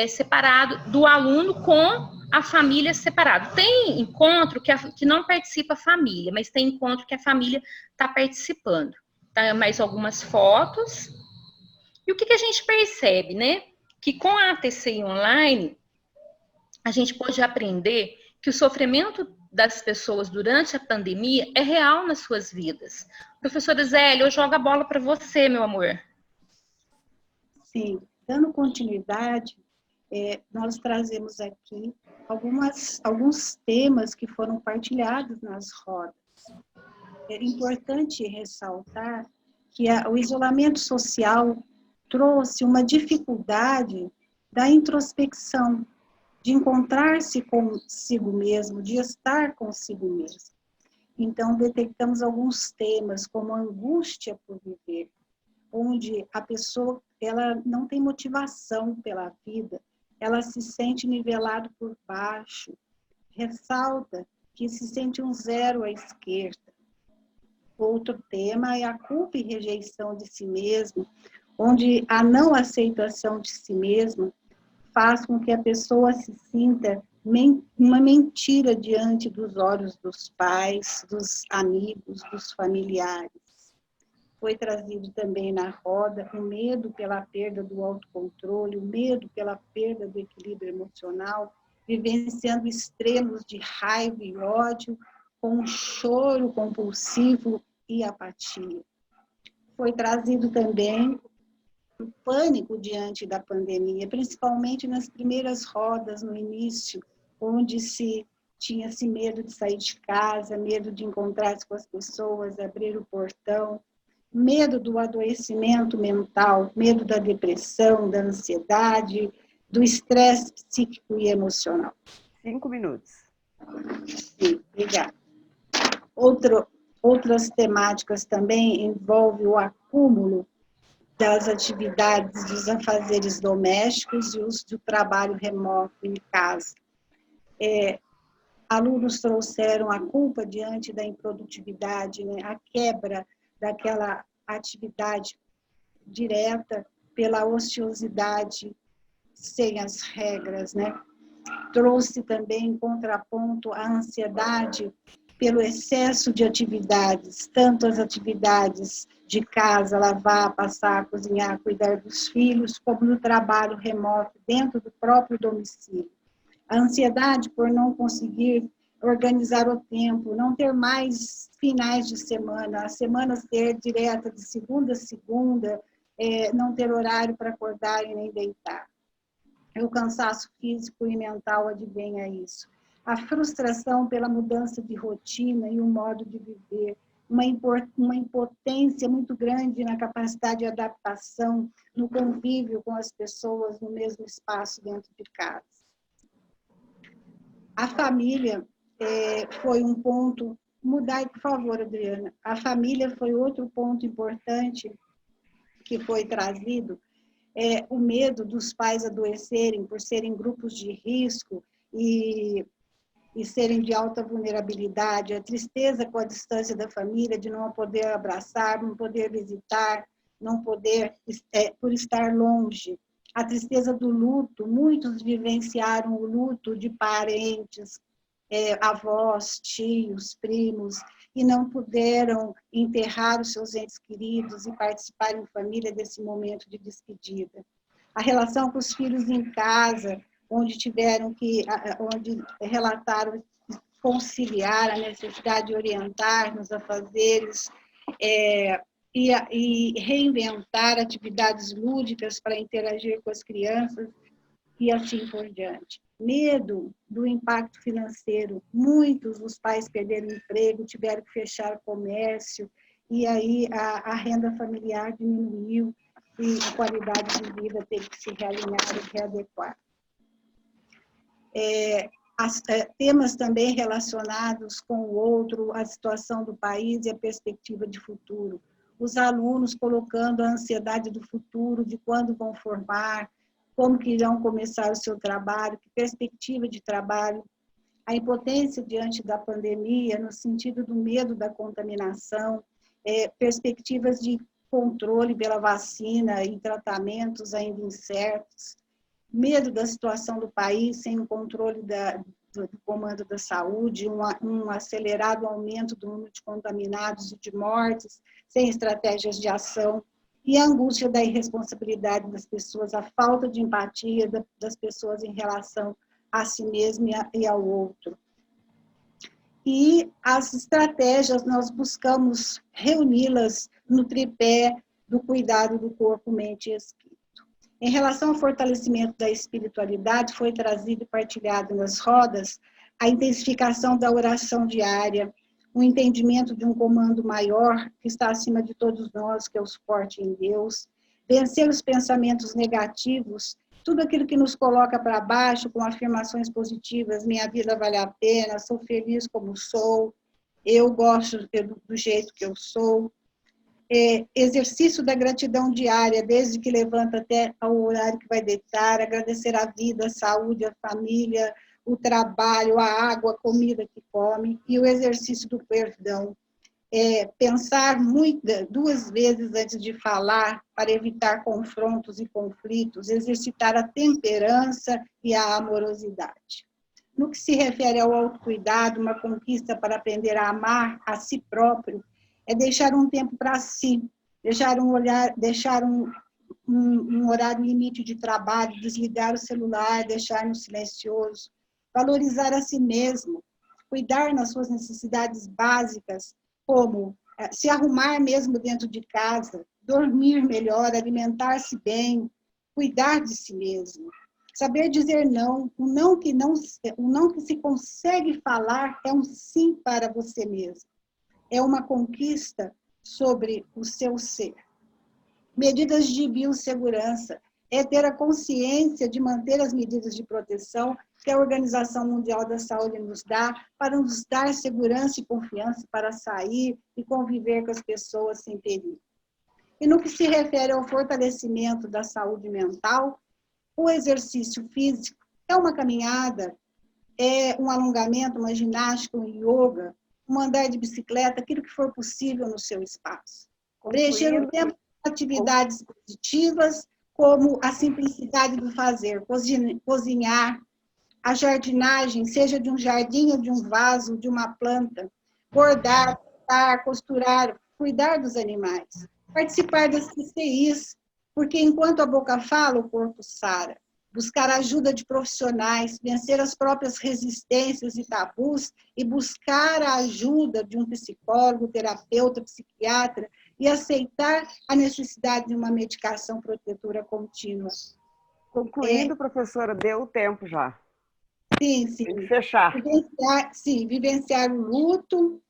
separado, do aluno com a família separado. Tem encontro que não participa a família, mas tem encontro que a família está participando. Tá, mais algumas fotos. E o que a gente percebe, né? Que com a ATCI online, a gente pode aprender que o sofrimento das pessoas durante a pandemia é real nas suas vidas. Professora Zélia, eu jogo a bola para você, meu amor. Sim, dando continuidade, nós trazemos aqui alguns temas que foram partilhados nas rodas. É importante ressaltar que o isolamento social trouxe uma dificuldade da introspecção, de encontrar-se consigo mesmo, de estar consigo mesmo. Então, detectamos alguns temas, como a angústia por viver, onde a pessoa ela não tem motivação pela vida, ela se sente nivelada por baixo, ressalta que se sente um zero à esquerda. Outro tema é a culpa e rejeição de si mesmo, onde a não aceitação de si mesmo faz com que a pessoa se sinta uma mentira diante dos olhos dos pais, dos amigos, dos familiares. Foi trazido também na roda o medo pela perda do autocontrole, o medo pela perda do equilíbrio emocional, vivenciando extremos de raiva e ódio, com um choro compulsivo e apatia. Foi trazido também o pânico diante da pandemia, principalmente nas primeiras rodas, no início, onde se tinha-se medo de sair de casa, medo de encontrar-se com as pessoas, abrir o portão, medo do adoecimento mental, medo da depressão, da ansiedade, do estresse psíquico e emocional. 5 minutos. Sim, obrigada. Outras temáticas também envolvem o acúmulo das atividades dos afazeres domésticos e uso do trabalho remoto em casa. Alunos trouxeram a culpa diante da improdutividade, né? A quebra daquela atividade direta pela ociosidade sem as regras, né? Trouxe também em contraponto a ansiedade pelo excesso de atividades, tanto as atividades de casa, lavar, passar, cozinhar, cuidar dos filhos, como no trabalho remoto dentro do próprio domicílio. A ansiedade por não conseguir organizar o tempo, não ter mais finais de semana, a semana ser direta de segunda a segunda, não ter horário para acordar e nem deitar. O cansaço físico e mental advém a isso. A frustração pela mudança de rotina e o modo de viver, uma impotência muito grande na capacidade de adaptação, no convívio com as pessoas no mesmo espaço dentro de casa. A família foi um ponto, mudai por favor, Adriana, a família foi outro ponto importante que foi trazido, o medo dos pais adoecerem por serem grupos de risco e serem de alta vulnerabilidade, a tristeza com a distância da família, de não poder abraçar, não poder visitar, não poder, por estar longe. A tristeza do luto, muitos vivenciaram o luto de parentes, avós, tios, primos, e não puderam enterrar os seus entes queridos e participar em família desse momento de despedida. A relação com os filhos em casa, onde relataram conciliar a necessidade de orientar nos afazeres e reinventar atividades lúdicas para interagir com as crianças e assim por diante. Medo do impacto financeiro. Muitos dos pais perderam o emprego, tiveram que fechar o comércio, e aí a renda familiar diminuiu e a qualidade de vida teve que se realinhar e readequar. Temas também relacionados com o outro, a situação do país e a perspectiva de futuro. os alunos colocando a ansiedade do futuro, de quando vão formar, como que irão começar o seu trabalho, que perspectiva de trabalho, a impotência diante da pandemia, no sentido do medo da contaminação, perspectivas de controle pela vacina e tratamentos ainda incertos, medo da situação do país sem o controle do comando da saúde, um acelerado aumento do número de contaminados e de mortes, sem estratégias de ação, e a angústia da irresponsabilidade das pessoas, a falta de empatia das pessoas em relação a si mesmo e ao outro. E as estratégias, nós buscamos reuni-las no tripé do cuidado do corpo, mente e espírito. Em relação ao fortalecimento da espiritualidade, foi trazido e partilhado nas rodas a intensificação da oração diária, o entendimento de um comando maior que está acima de todos nós, que é o suporte em Deus, vencer os pensamentos negativos, tudo aquilo que nos coloca para baixo, com afirmações positivas, minha vida vale a pena, sou feliz como sou, eu gosto do jeito que eu sou. Exercício da gratidão diária, desde que levanta até ao horário que vai deitar, agradecer a vida, a saúde, a família, o trabalho, a água, a comida que come, e o exercício do perdão. Pensar duas vezes antes de falar, para evitar confrontos e conflitos, exercitar a temperança e a amorosidade. No que se refere ao autocuidado, uma conquista para aprender a amar a si próprio, é deixar um tempo para si, deixar um horário limite de trabalho, desligar o celular, deixar no silencioso, valorizar a si mesmo, cuidar nas suas necessidades básicas, como se arrumar mesmo dentro de casa, dormir melhor, alimentar-se bem, cuidar de si mesmo. Saber dizer não, o não que se consegue falar é um sim para você mesmo. É uma conquista sobre o seu ser. Medidas de biossegurança é ter a consciência de manter as medidas de proteção que a Organização Mundial da Saúde nos dá, para nos dar segurança e confiança para sair e conviver com as pessoas sem perigo. E no que se refere ao fortalecimento da saúde mental, o exercício físico é uma caminhada, é um alongamento, uma ginástica, um yoga, um andar de bicicleta, aquilo que for possível no seu espaço. Preencher o tempo com atividades positivas, como a simplicidade do fazer, cozinhar, a jardinagem, seja de um jardim ou de um vaso, de uma planta, bordar, cortar, costurar, cuidar dos animais, participar das CCIs, porque enquanto a boca fala, o corpo sara, buscar ajuda de profissionais, vencer as próprias resistências e tabus e buscar a ajuda de um psicólogo, terapeuta, psiquiatra e aceitar a necessidade de uma medicação protetora contínua. Concluindo, professora, deu o tempo já. Sim, sim. Tem que fechar. Vivenciar o luto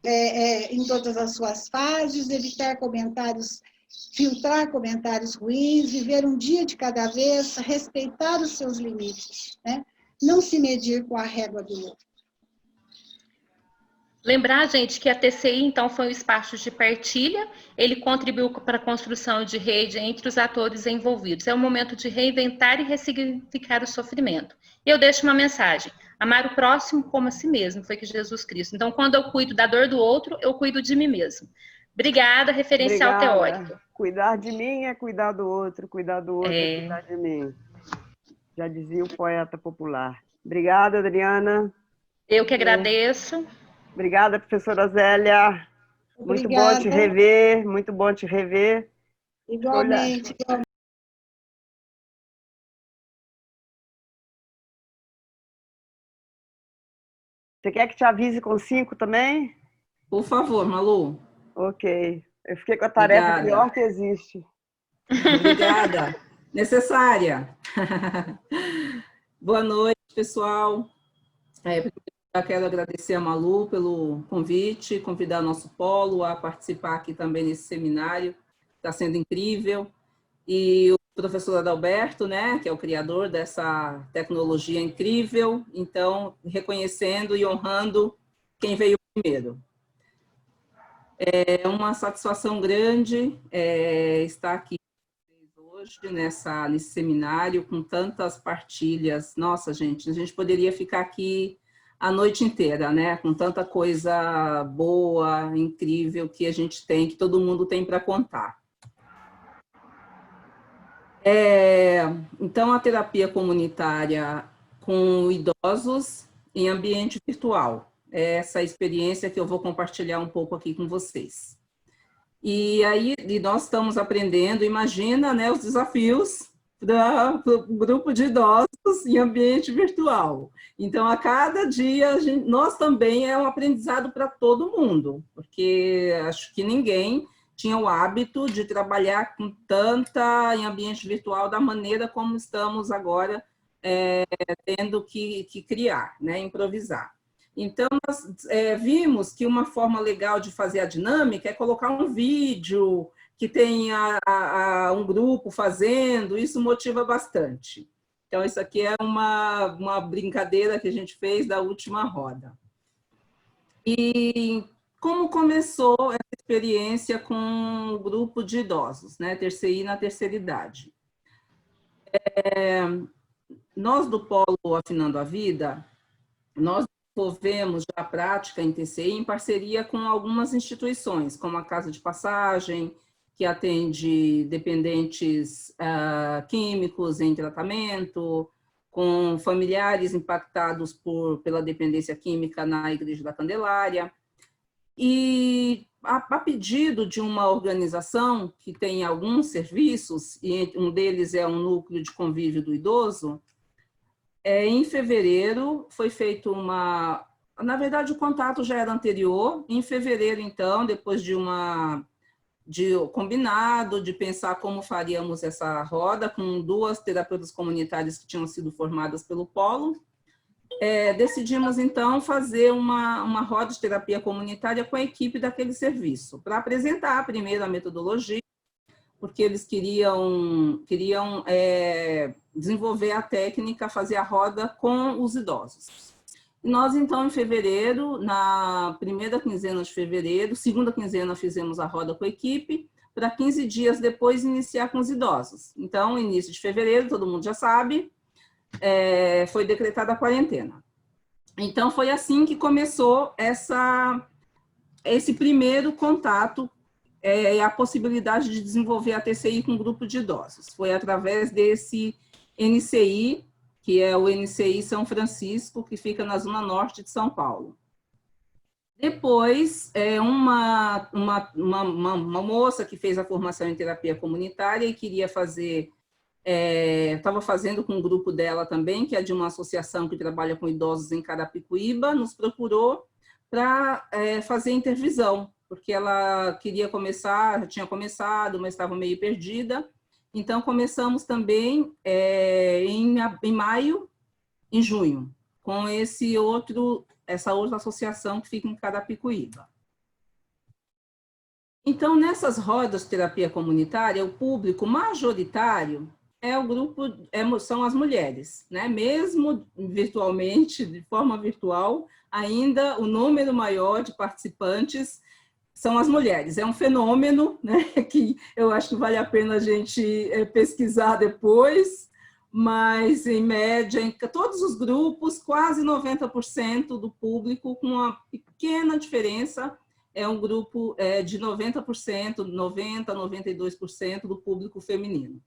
em todas as suas fases, evitar comentários, filtrar comentários ruins, viver um dia de cada vez, respeitar os seus limites, né? Não se medir com a régua do outro. Lembrar, gente, que a TCI, então, foi um espaço de partilha, ele contribuiu para a construção de rede entre os atores envolvidos. É um momento de reinventar e ressignificar o sofrimento. E eu deixo uma mensagem: amar o próximo como a si mesmo, foi que Jesus Cristo. Então, quando eu cuido da dor do outro, eu cuido de mim mesmo. Obrigada, referencial teórico. Cuidar de mim é cuidar do outro é cuidar de mim. Já dizia o poeta popular. Obrigada, Adriana. Eu que agradeço. Obrigada, professora Zélia. Muito bom te rever, muito bom te rever. Igualmente. Você quer que te avise com 5 também? Por favor, Malu. Ok. Eu fiquei com a tarefa pior que existe. Obrigada. Necessária. Boa noite, pessoal. Eu quero agradecer a Malu pelo convite, convidar nosso polo a participar aqui também nesse seminário. Está sendo incrível. E o professor Adalberto, né, que é o criador dessa tecnologia incrível. Então, reconhecendo e honrando quem veio primeiro. É uma satisfação grande estar aqui hoje nesse seminário com tantas partilhas. Nossa, gente, a gente poderia ficar aqui a noite inteira, né? Com tanta coisa boa, incrível que a gente tem, que todo mundo tem para contar. Então, a terapia comunitária com idosos em ambiente virtual. Essa experiência que eu vou compartilhar um pouco aqui com vocês. E aí nós estamos aprendendo, imagina, né, os desafios para o grupo de idosos em ambiente virtual. Então, a cada dia, nós também é um aprendizado para todo mundo, porque acho que ninguém tinha o hábito de trabalhar com tanta em ambiente virtual da maneira como estamos agora tendo que criar, né, improvisar. Então, nós vimos que uma forma legal de fazer a dinâmica é colocar um vídeo que tenha um grupo fazendo, isso motiva bastante. Então, isso aqui é uma brincadeira que a gente fez da última roda. E como começou essa experiência com o grupo de idosos, né, TCI na terceira idade? Nós do Polo Afinando a Vida, nós desenvolvemos já a prática em TCI em parceria com algumas instituições, como a Casa de Passagem, que atende dependentes químicos em tratamento, com familiares impactados pela dependência química na Igreja da Candelária. E a pedido de uma organização que tem alguns serviços, e um deles é um núcleo de convívio do idoso, em fevereiro foi feito na verdade o contato já era anterior, em fevereiro então, depois de combinado, de pensar como faríamos essa roda, com 2 terapeutas comunitárias que tinham sido formadas pelo Polo, decidimos então fazer uma roda de terapia comunitária com a equipe daquele serviço, para apresentar primeiro a metodologia, porque eles queriam desenvolver a técnica, fazer a roda com os idosos. E nós, então, em fevereiro, na primeira quinzena de fevereiro, segunda quinzena, fizemos a roda com a equipe, para 15 dias depois iniciar com os idosos. Então, início de fevereiro, todo mundo já sabe, foi decretada a quarentena. Então, foi assim que começou esse primeiro contato, a possibilidade de desenvolver a TCI com um grupo de idosos. Foi através desse NCI, que é o NCI São Francisco, que fica na Zona Norte de São Paulo. Depois, uma moça que fez a formação em terapia comunitária e queria fazer, estava fazendo com um grupo dela também, que é de uma associação que trabalha com idosos em Carapicuíba, nos procurou para fazer intervisão, porque ela queria começar, já tinha começado, mas estava meio perdida. Então, começamos também em maio, em junho, com essa outra associação que fica em Carapicuíba. Então, nessas rodas de terapia comunitária, o público majoritário são as mulheres, né? Mesmo virtualmente, de forma virtual, ainda o número maior de participantes são as mulheres. É um fenômeno, né, que eu acho que vale a pena a gente pesquisar depois, mas, em média, em todos os grupos, quase 90% do público, com uma pequena diferença, é um grupo de 90%, 90% a 92% do público feminino.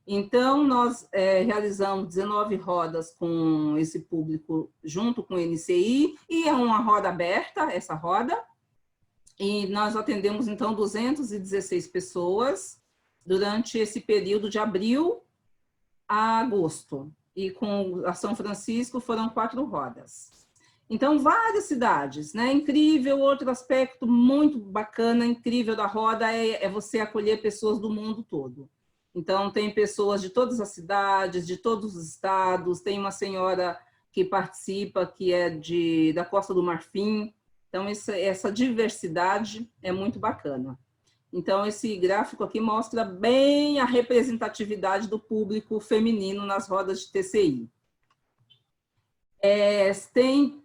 Então, nós realizamos 19 rodas com esse público, junto com o NCI, e é uma roda aberta, essa roda, e nós atendemos, então, 216 pessoas durante esse período de abril a agosto. E com a São Francisco foram 4 rodas. Então, várias cidades, né? Incrível, outro aspecto muito bacana, incrível da roda é você acolher pessoas do mundo todo. Então, tem pessoas de todas as cidades, de todos os estados, tem uma senhora que participa, que é da Costa do Marfim. Então, essa diversidade é muito bacana. Então, esse gráfico aqui mostra bem a representatividade do público feminino nas rodas de TCI. Tem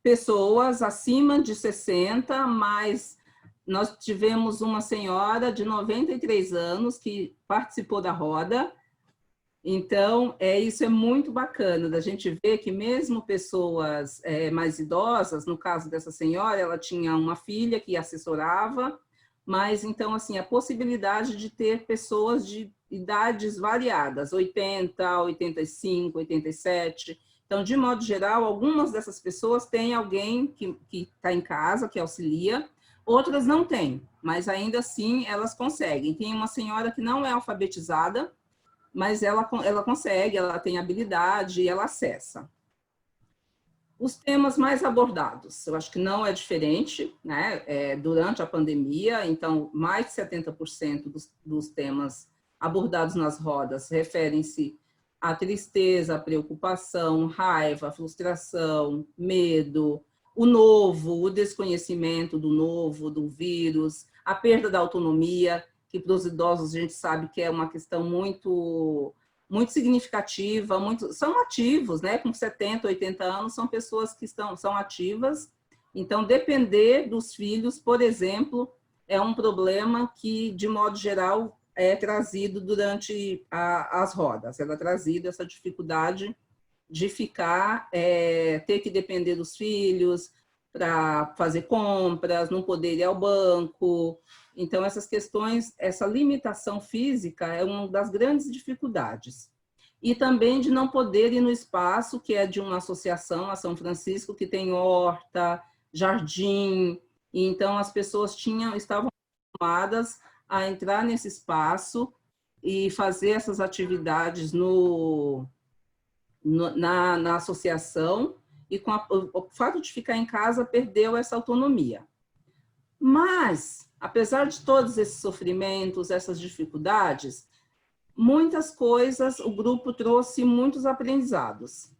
pessoas acima de 60, mas nós tivemos uma senhora de 93 anos que participou da roda. Então, isso é muito bacana, da gente ver que mesmo pessoas mais idosas, no caso dessa senhora, ela tinha uma filha que assessorava, mas então, assim, a possibilidade de ter pessoas de idades variadas, 80, 85, 87. Então, de modo geral, algumas dessas pessoas têm alguém que está em casa, que auxilia, outras não têm, mas ainda assim elas conseguem. Tem uma senhora que não é alfabetizada, mas ela consegue, ela tem habilidade e ela acessa. Os temas mais abordados, eu acho que não é diferente, né? Durante a pandemia, então, mais de 70% dos temas abordados nas rodas referem-se à tristeza, à preocupação, raiva, frustração, medo, o novo, o desconhecimento do novo, do vírus, a perda da autonomia, que para os idosos a gente sabe que é uma questão muito significativa, são ativos, né? Com 70, 80 anos, são pessoas que são ativas. Então, depender dos filhos, por exemplo, é um problema que, de modo geral, é trazido durante as rodas. Ela é trazida essa dificuldade de ficar, ter que depender dos filhos para fazer compras, não poder ir ao banco. Então, essas questões, essa limitação física é uma das grandes dificuldades. E também de não poder ir no espaço, que é de uma associação, a São Francisco, que tem horta, jardim. E então, as pessoas estavam acostumadas a entrar nesse espaço e fazer essas atividades na associação, e com o fato de ficar em casa, perdeu essa autonomia. Mas, apesar de todos esses sofrimentos, essas dificuldades, muitas coisas, o grupo trouxe muitos aprendizados.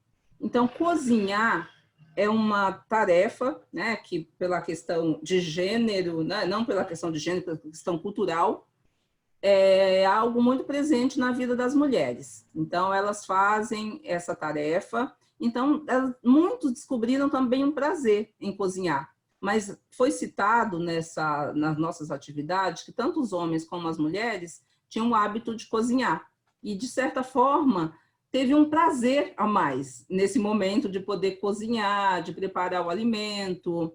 Então, cozinhar é uma tarefa, né, que pela questão de gênero, né, não pela questão de gênero, pela questão cultural, é algo muito presente na vida das mulheres. Então, elas fazem essa tarefa. Então, muitos descobriram também um prazer em cozinhar. Mas foi citado nas nossas atividades que tanto os homens como as mulheres tinham o hábito de cozinhar. E, de certa forma, teve um prazer a mais nesse momento de poder cozinhar, de preparar o alimento.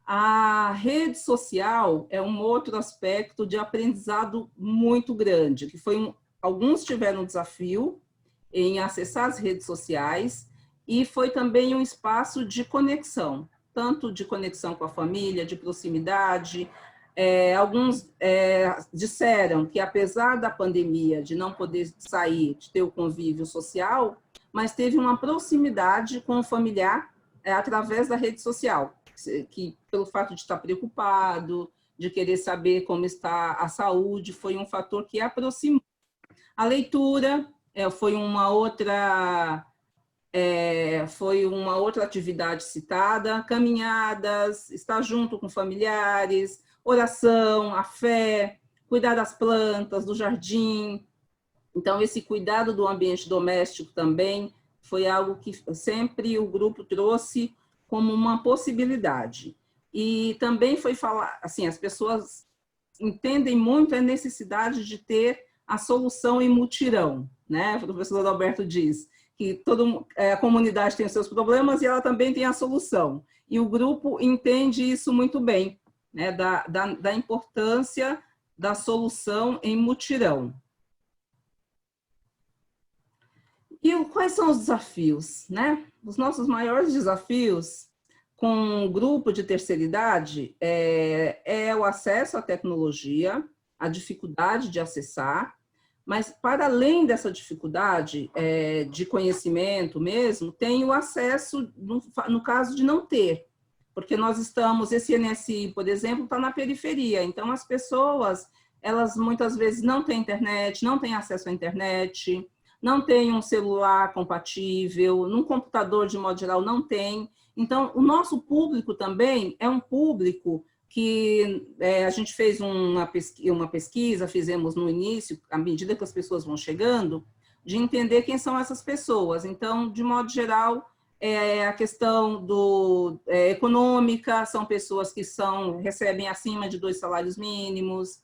A rede social é um outro aspecto de aprendizado muito grande, que foi alguns tiveram um desafio em acessar as redes sociais, e foi também um espaço de conexão, tanto de conexão com a família, de proximidade. Alguns disseram que, apesar da pandemia, de não poder sair, de ter o convívio social, mas teve uma proximidade com o familiar através da rede social, que pelo fato de estar preocupado, de querer saber como está a saúde, foi um fator que aproximou. A leitura foi uma outra atividade citada, caminhadas, estar junto com familiares, oração, a fé, cuidar das plantas, do jardim. Então, esse cuidado do ambiente doméstico também foi algo que sempre o grupo trouxe como uma possibilidade. E também foi falar, assim, as pessoas entendem muito a necessidade de ter a solução em mutirão, né? O professor Adalberto diz que a comunidade tem os seus problemas e ela também tem a solução. E o grupo entende isso muito bem, né? Da importância da solução em mutirão. E quais são os desafios, né? Os nossos maiores desafios com o grupo de terceira idade é o acesso à tecnologia, a dificuldade de acessar, mas para além dessa dificuldade de conhecimento mesmo, tem o acesso no caso de não ter, porque nós estamos, esse NSI, por exemplo, está na periferia, então as pessoas, elas muitas vezes não têm internet, não têm acesso à internet, não tem um celular compatível, num computador, de modo geral, não tem. Então, o nosso público também é um público que a gente fez uma pesquisa, fizemos no início, à medida que as pessoas vão chegando, de entender quem são essas pessoas. Então, de modo geral, a questão econômica, são pessoas que recebem acima de 2 salários mínimos,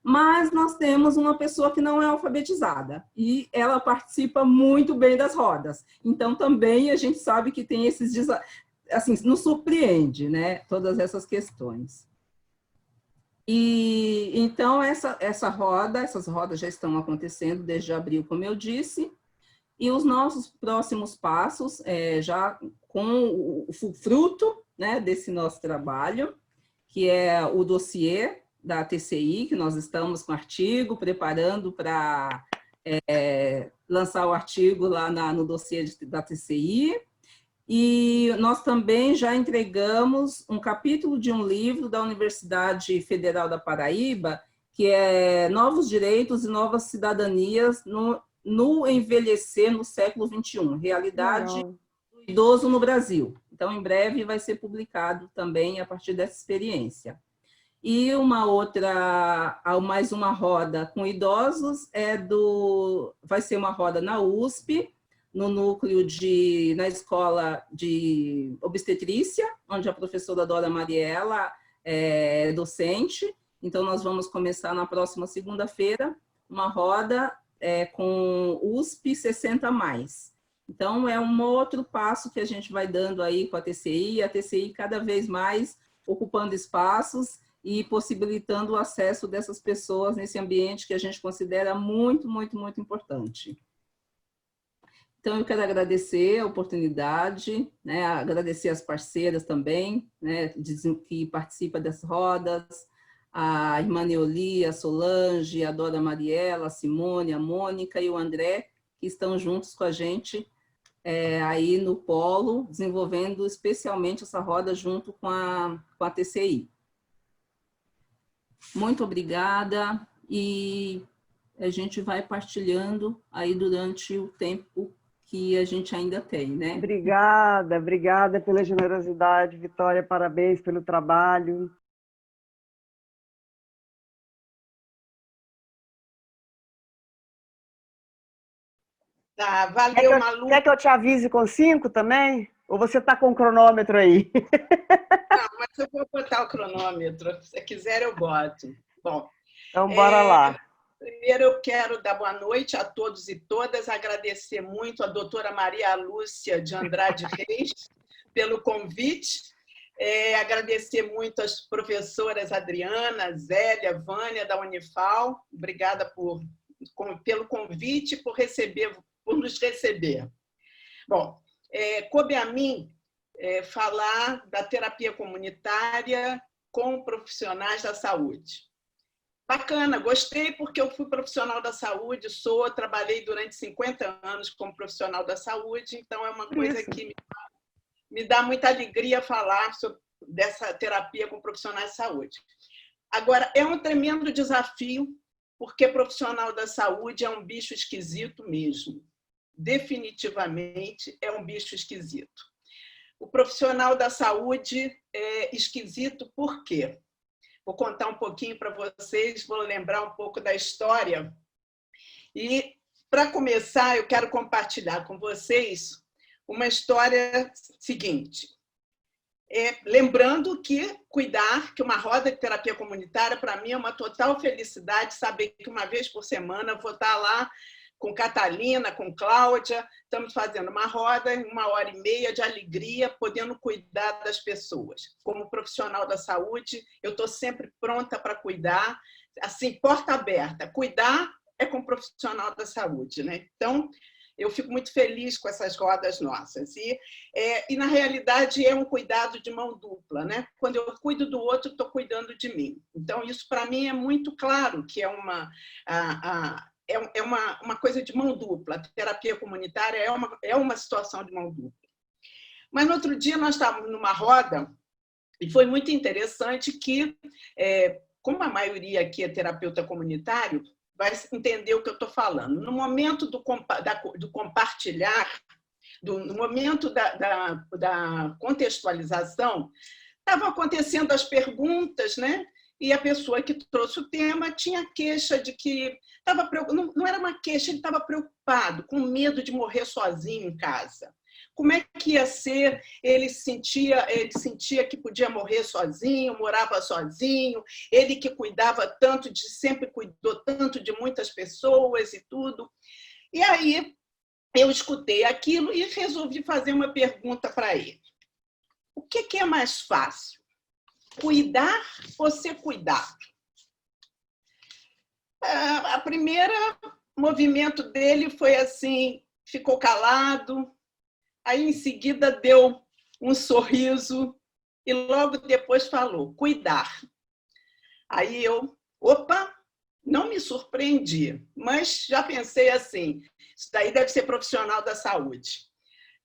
mas nós temos uma pessoa que não é alfabetizada e ela participa muito bem das rodas. Então, também a gente sabe que tem esses desafios, assim, nos surpreende, né, todas essas questões. E então essas rodas já estão acontecendo desde abril, como eu disse, e os nossos próximos passos, já com o fruto, né, desse nosso trabalho, que é o dossiê da TCI, que nós estamos com artigo, preparando para lançar o artigo lá no dossiê da TCI, e nós também já entregamos um capítulo de um livro da Universidade Federal da Paraíba, que é Novos Direitos e Novas Cidadanias no Envelhecer no Século XXI, Realidade do Idoso no Brasil. Então, em breve vai ser publicado também a partir dessa experiência. E mais uma roda com idosos, vai ser uma roda na USP, no núcleo na escola de obstetrícia, onde a professora Dora Mariela é docente. Então, nós vamos começar na próxima segunda-feira uma roda com USP 60+. Então, é um outro passo que a gente vai dando aí com a TCI cada vez mais ocupando espaços e possibilitando o acesso dessas pessoas nesse ambiente que a gente considera muito, muito, muito importante. Então, eu quero agradecer a oportunidade, né, agradecer as parceiras também, né, que participam das rodas, a irmã Neoli, a Solange, a Dora Mariela, a Simone, a Mônica e o André, que estão juntos com a gente aí no Polo, desenvolvendo especialmente essa roda junto com a TCI. Muito obrigada, e a gente vai partilhando aí durante o tempo que a gente ainda tem, né? Obrigada pela generosidade, Vitória, parabéns pelo trabalho. Tá, valeu, Malu. Quer que eu te avise com 5 também? Ou você está com o cronômetro aí? Não, mas eu vou botar o cronômetro. Se quiser, eu boto. Bom, então, bora lá. Primeiro, eu quero dar boa noite a todos e todas, agradecer muito a doutora Maria Lúcia de Andrade Reis pelo convite, agradecer muito às professoras Adriana, Zélia, Vânia, da Unifal, obrigada pelo convite, por nos receber. Bom, coube a mim falar da terapia comunitária com profissionais da saúde. Bacana, gostei porque eu fui profissional da saúde, trabalhei durante 50 anos como profissional da saúde, então é uma coisa que me dá muita alegria falar dessa terapia com profissionais de saúde. Agora, é um tremendo desafio, porque profissional da saúde é um bicho esquisito mesmo. Definitivamente é um bicho esquisito. O profissional da saúde é esquisito por quê? Vou contar um pouquinho para vocês, vou lembrar um pouco da história. E, para começar, eu quero compartilhar com vocês uma história seguinte. Lembrando que que uma roda de terapia comunitária, para mim, é uma total felicidade saber que uma vez por semana eu vou estar lá com Catalina, com Cláudia, estamos fazendo uma roda, 1h30 de alegria, podendo cuidar das pessoas. Como profissional da saúde, eu estou sempre pronta para cuidar, assim, porta aberta. Cuidar é com o profissional da saúde, né? Então, eu fico muito feliz com essas rodas nossas. E na realidade, é um cuidado de mão dupla, né? Quando eu cuido do outro, estou cuidando de mim. Então, isso, para mim, é muito claro que é uma coisa de mão dupla. A terapia comunitária é uma situação de mão dupla. Mas, no outro dia, nós estávamos numa roda e foi muito interessante que, como a maioria aqui é terapeuta comunitário, vai entender o que eu estou falando. No momento do compartilhar, no momento da contextualização, estavam acontecendo as perguntas, né? E a pessoa que trouxe o tema tinha queixa de que não era uma queixa, ele estava preocupado, com medo de morrer sozinho em casa. Como é que ia ser? Ele sentia que podia morrer sozinho, morava sozinho, ele que cuidava tanto, sempre cuidou tanto de muitas pessoas e tudo. E aí eu escutei aquilo e resolvi fazer uma pergunta para ele. O que é mais fácil? Cuidar ou ser cuidado? A primeira movimento dele foi assim, ficou calado, aí em seguida deu um sorriso e logo depois falou, cuidar. Aí eu, opa, não me surpreendi, mas já pensei assim, isso daí deve ser profissional da saúde.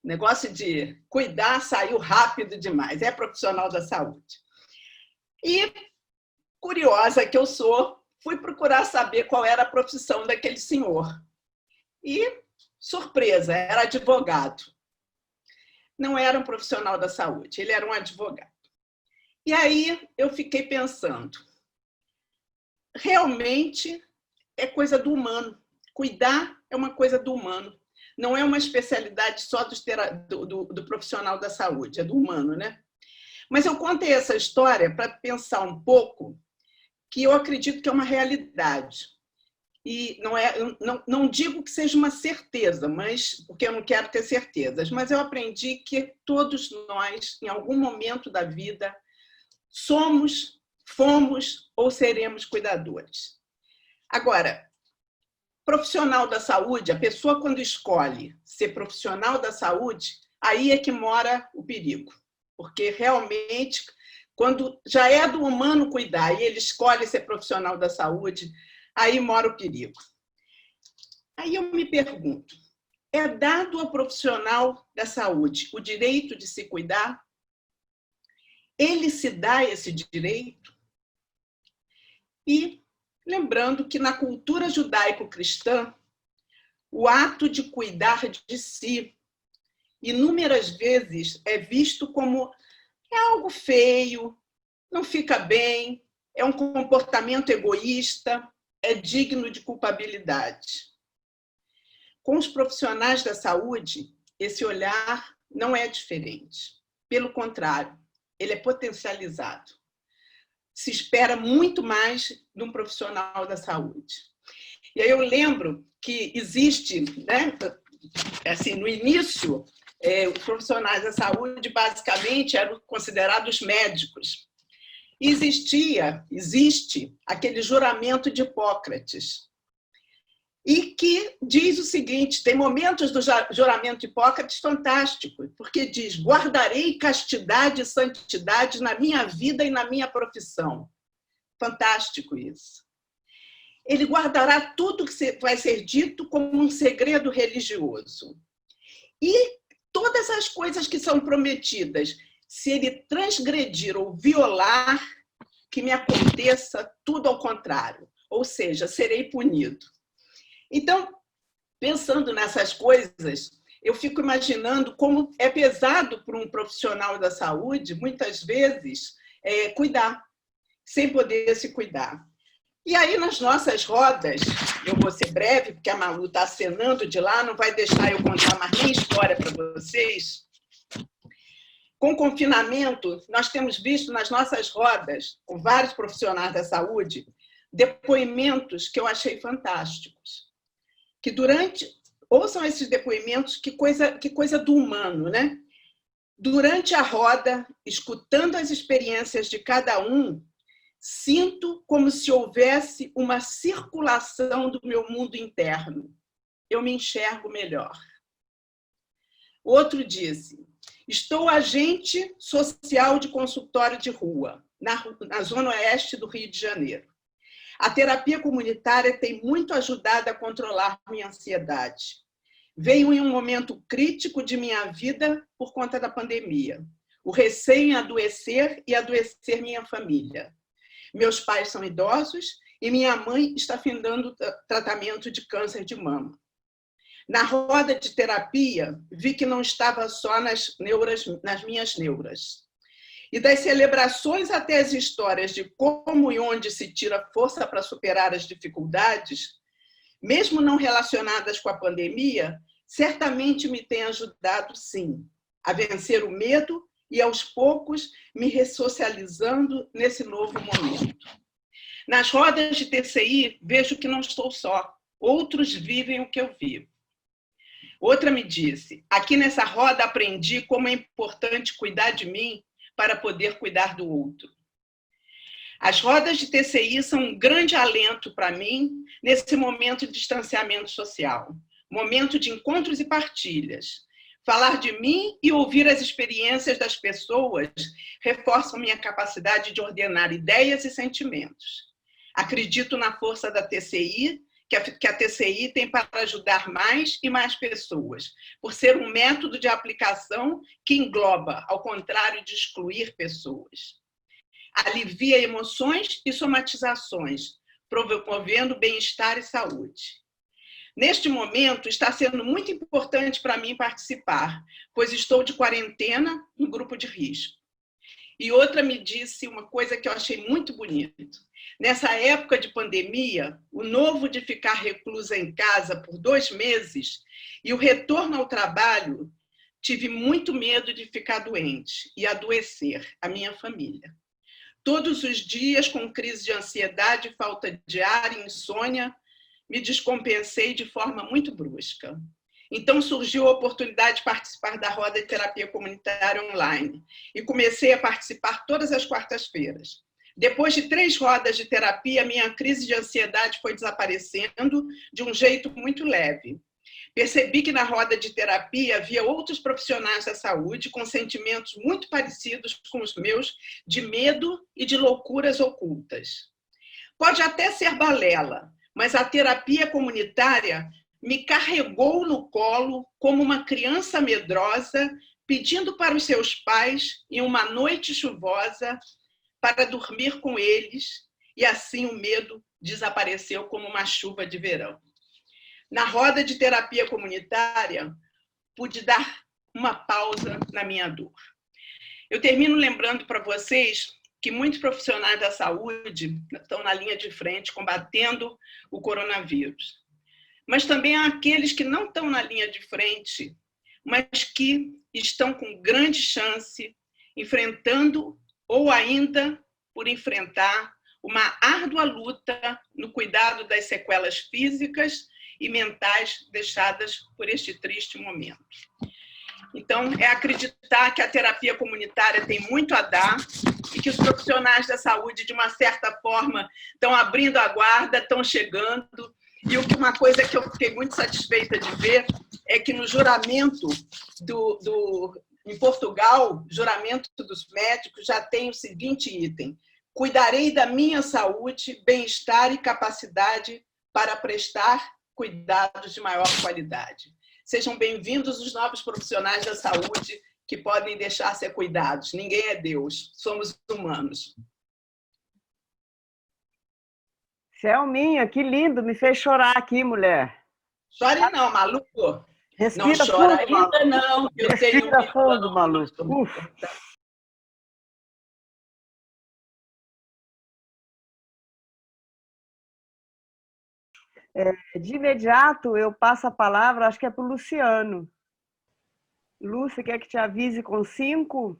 O negócio de cuidar saiu rápido demais, é profissional da saúde. E, curiosa que eu sou, fui procurar saber qual era a profissão daquele senhor. E, surpresa, era advogado. Não era um profissional da saúde, ele era um advogado. E aí eu fiquei pensando, realmente é coisa do humano. Cuidar é uma coisa do humano. Não é uma especialidade só do profissional da saúde, é do humano, né? Mas eu contei essa história para pensar um pouco que eu acredito que é uma realidade. E não digo que seja uma certeza, porque eu não quero ter certezas, mas eu aprendi que todos nós, em algum momento da vida, somos, fomos ou seremos cuidadores. Agora, profissional da saúde, a pessoa quando escolhe ser profissional da saúde, aí é que mora o perigo. Porque realmente, quando já é do humano cuidar e ele escolhe ser profissional da saúde, aí mora o perigo. Aí eu me pergunto, é dado ao profissional da saúde o direito de se cuidar? Ele se dá esse direito? E lembrando que na cultura judaico-cristã, o ato de cuidar de si, inúmeras vezes é visto como algo feio, não fica bem, é um comportamento egoísta, é digno de culpabilidade. Com os profissionais da saúde, esse olhar não é diferente. Pelo contrário, ele é potencializado. Se espera muito mais de um profissional da saúde. E aí eu lembro que existe, né, assim, no início, os profissionais da saúde basicamente eram considerados médicos. E existe aquele juramento de Hipócrates, e que diz o seguinte, tem momentos do juramento de Hipócrates fantásticos, porque diz, guardarei castidade e santidade na minha vida e na minha profissão. Fantástico isso. Ele guardará tudo que vai ser dito como um segredo religioso. E todas as coisas que são prometidas, se ele transgredir ou violar, que me aconteça tudo ao contrário, ou seja, serei punido. Então, pensando nessas coisas, eu fico imaginando como é pesado para um profissional da saúde, muitas vezes, cuidar, sem poder se cuidar. E aí, nas nossas rodas, eu vou ser breve, porque a Malu está acenando de lá, não vai deixar eu contar mais nem história para vocês. Com o confinamento, nós temos visto nas nossas rodas, com vários profissionais da saúde, depoimentos que eu achei fantásticos. Que ouçam esses depoimentos, que coisa do humano, né? Durante a roda, escutando as experiências de cada um, sinto como se houvesse uma circulação do meu mundo interno. Eu me enxergo melhor. Outro disse, estou agente social de consultório de rua, na zona oeste do Rio de Janeiro. A terapia comunitária tem muito ajudado a controlar minha ansiedade. Veio em um momento crítico de minha vida por conta da pandemia. O receio em adoecer e adoecer minha família. Meus pais são idosos e minha mãe está findando tratamento de câncer de mama. Na roda de terapia, vi que não estava só nas minhas neuras. E das celebrações até as histórias de como e onde se tira força para superar as dificuldades, mesmo não relacionadas com a pandemia, certamente me tem ajudado, sim, a vencer o medo e, aos poucos, me ressocializando nesse novo momento. Nas rodas de TCI, vejo que não estou só. Outros vivem o que eu vivo. Outra me disse, aqui nessa roda aprendi como é importante cuidar de mim para poder cuidar do outro. As rodas de TCI são um grande alento para mim nesse momento de distanciamento social, momento de encontros e partilhas. Falar de mim e ouvir as experiências das pessoas reforçam minha capacidade de ordenar ideias e sentimentos. Acredito na força da TCI, que a TCI tem para ajudar mais e mais pessoas, por ser um método de aplicação que engloba, ao contrário de excluir pessoas. Alivia emoções e somatizações, promovendo bem-estar e saúde. Neste momento, está sendo muito importante para mim participar, pois estou de quarentena no grupo de risco. E outra me disse uma coisa que eu achei muito bonito. Nessa época de pandemia, o novo de ficar reclusa em casa por 2 meses e o retorno ao trabalho, tive muito medo de ficar doente e adoecer a minha família. Todos os dias, com crise de ansiedade, falta de ar e insônia, me descompensei de forma muito brusca. Então surgiu a oportunidade de participar da roda de terapia comunitária online e comecei a participar todas as quartas-feiras. Depois de 3 rodas de terapia, minha crise de ansiedade foi desaparecendo de um jeito muito leve. Percebi que na roda de terapia havia outros profissionais da saúde com sentimentos muito parecidos com os meus, de medo e de loucuras ocultas. Pode até ser balela, mas a terapia comunitária me carregou no colo como uma criança medrosa, pedindo para os seus pais, em uma noite chuvosa, para dormir com eles, e assim o medo desapareceu como uma chuva de verão. Na roda de terapia comunitária, pude dar uma pausa na minha dor. Eu termino lembrando para vocês que muitos profissionais da saúde estão na linha de frente combatendo o coronavírus. Mas também há aqueles que não estão na linha de frente, mas que estão com grande chance, enfrentando ou ainda por enfrentar uma árdua luta no cuidado das sequelas físicas e mentais deixadas por este triste momento. Então, é acreditar que a terapia comunitária tem muito a dar e que os profissionais da saúde, de uma certa forma, estão abrindo a guarda, estão chegando. E uma coisa que eu fiquei muito satisfeita de ver é que no juramento em Portugal, juramento dos médicos, já tem o seguinte item: cuidarei da minha saúde, bem-estar e capacidade para prestar cuidados de maior qualidade. Sejam bem-vindos os novos profissionais da saúde que podem deixar ser cuidados. Ninguém é Deus, somos humanos. Selminha, que lindo, me fez chorar aqui, mulher. Chore não, maluco. Respira não chora fundo, ainda não. Eu Respira fundo, maluco. De imediato, eu passo a palavra, acho que é para o Luciano. Lúcia, quer que te avise com 5?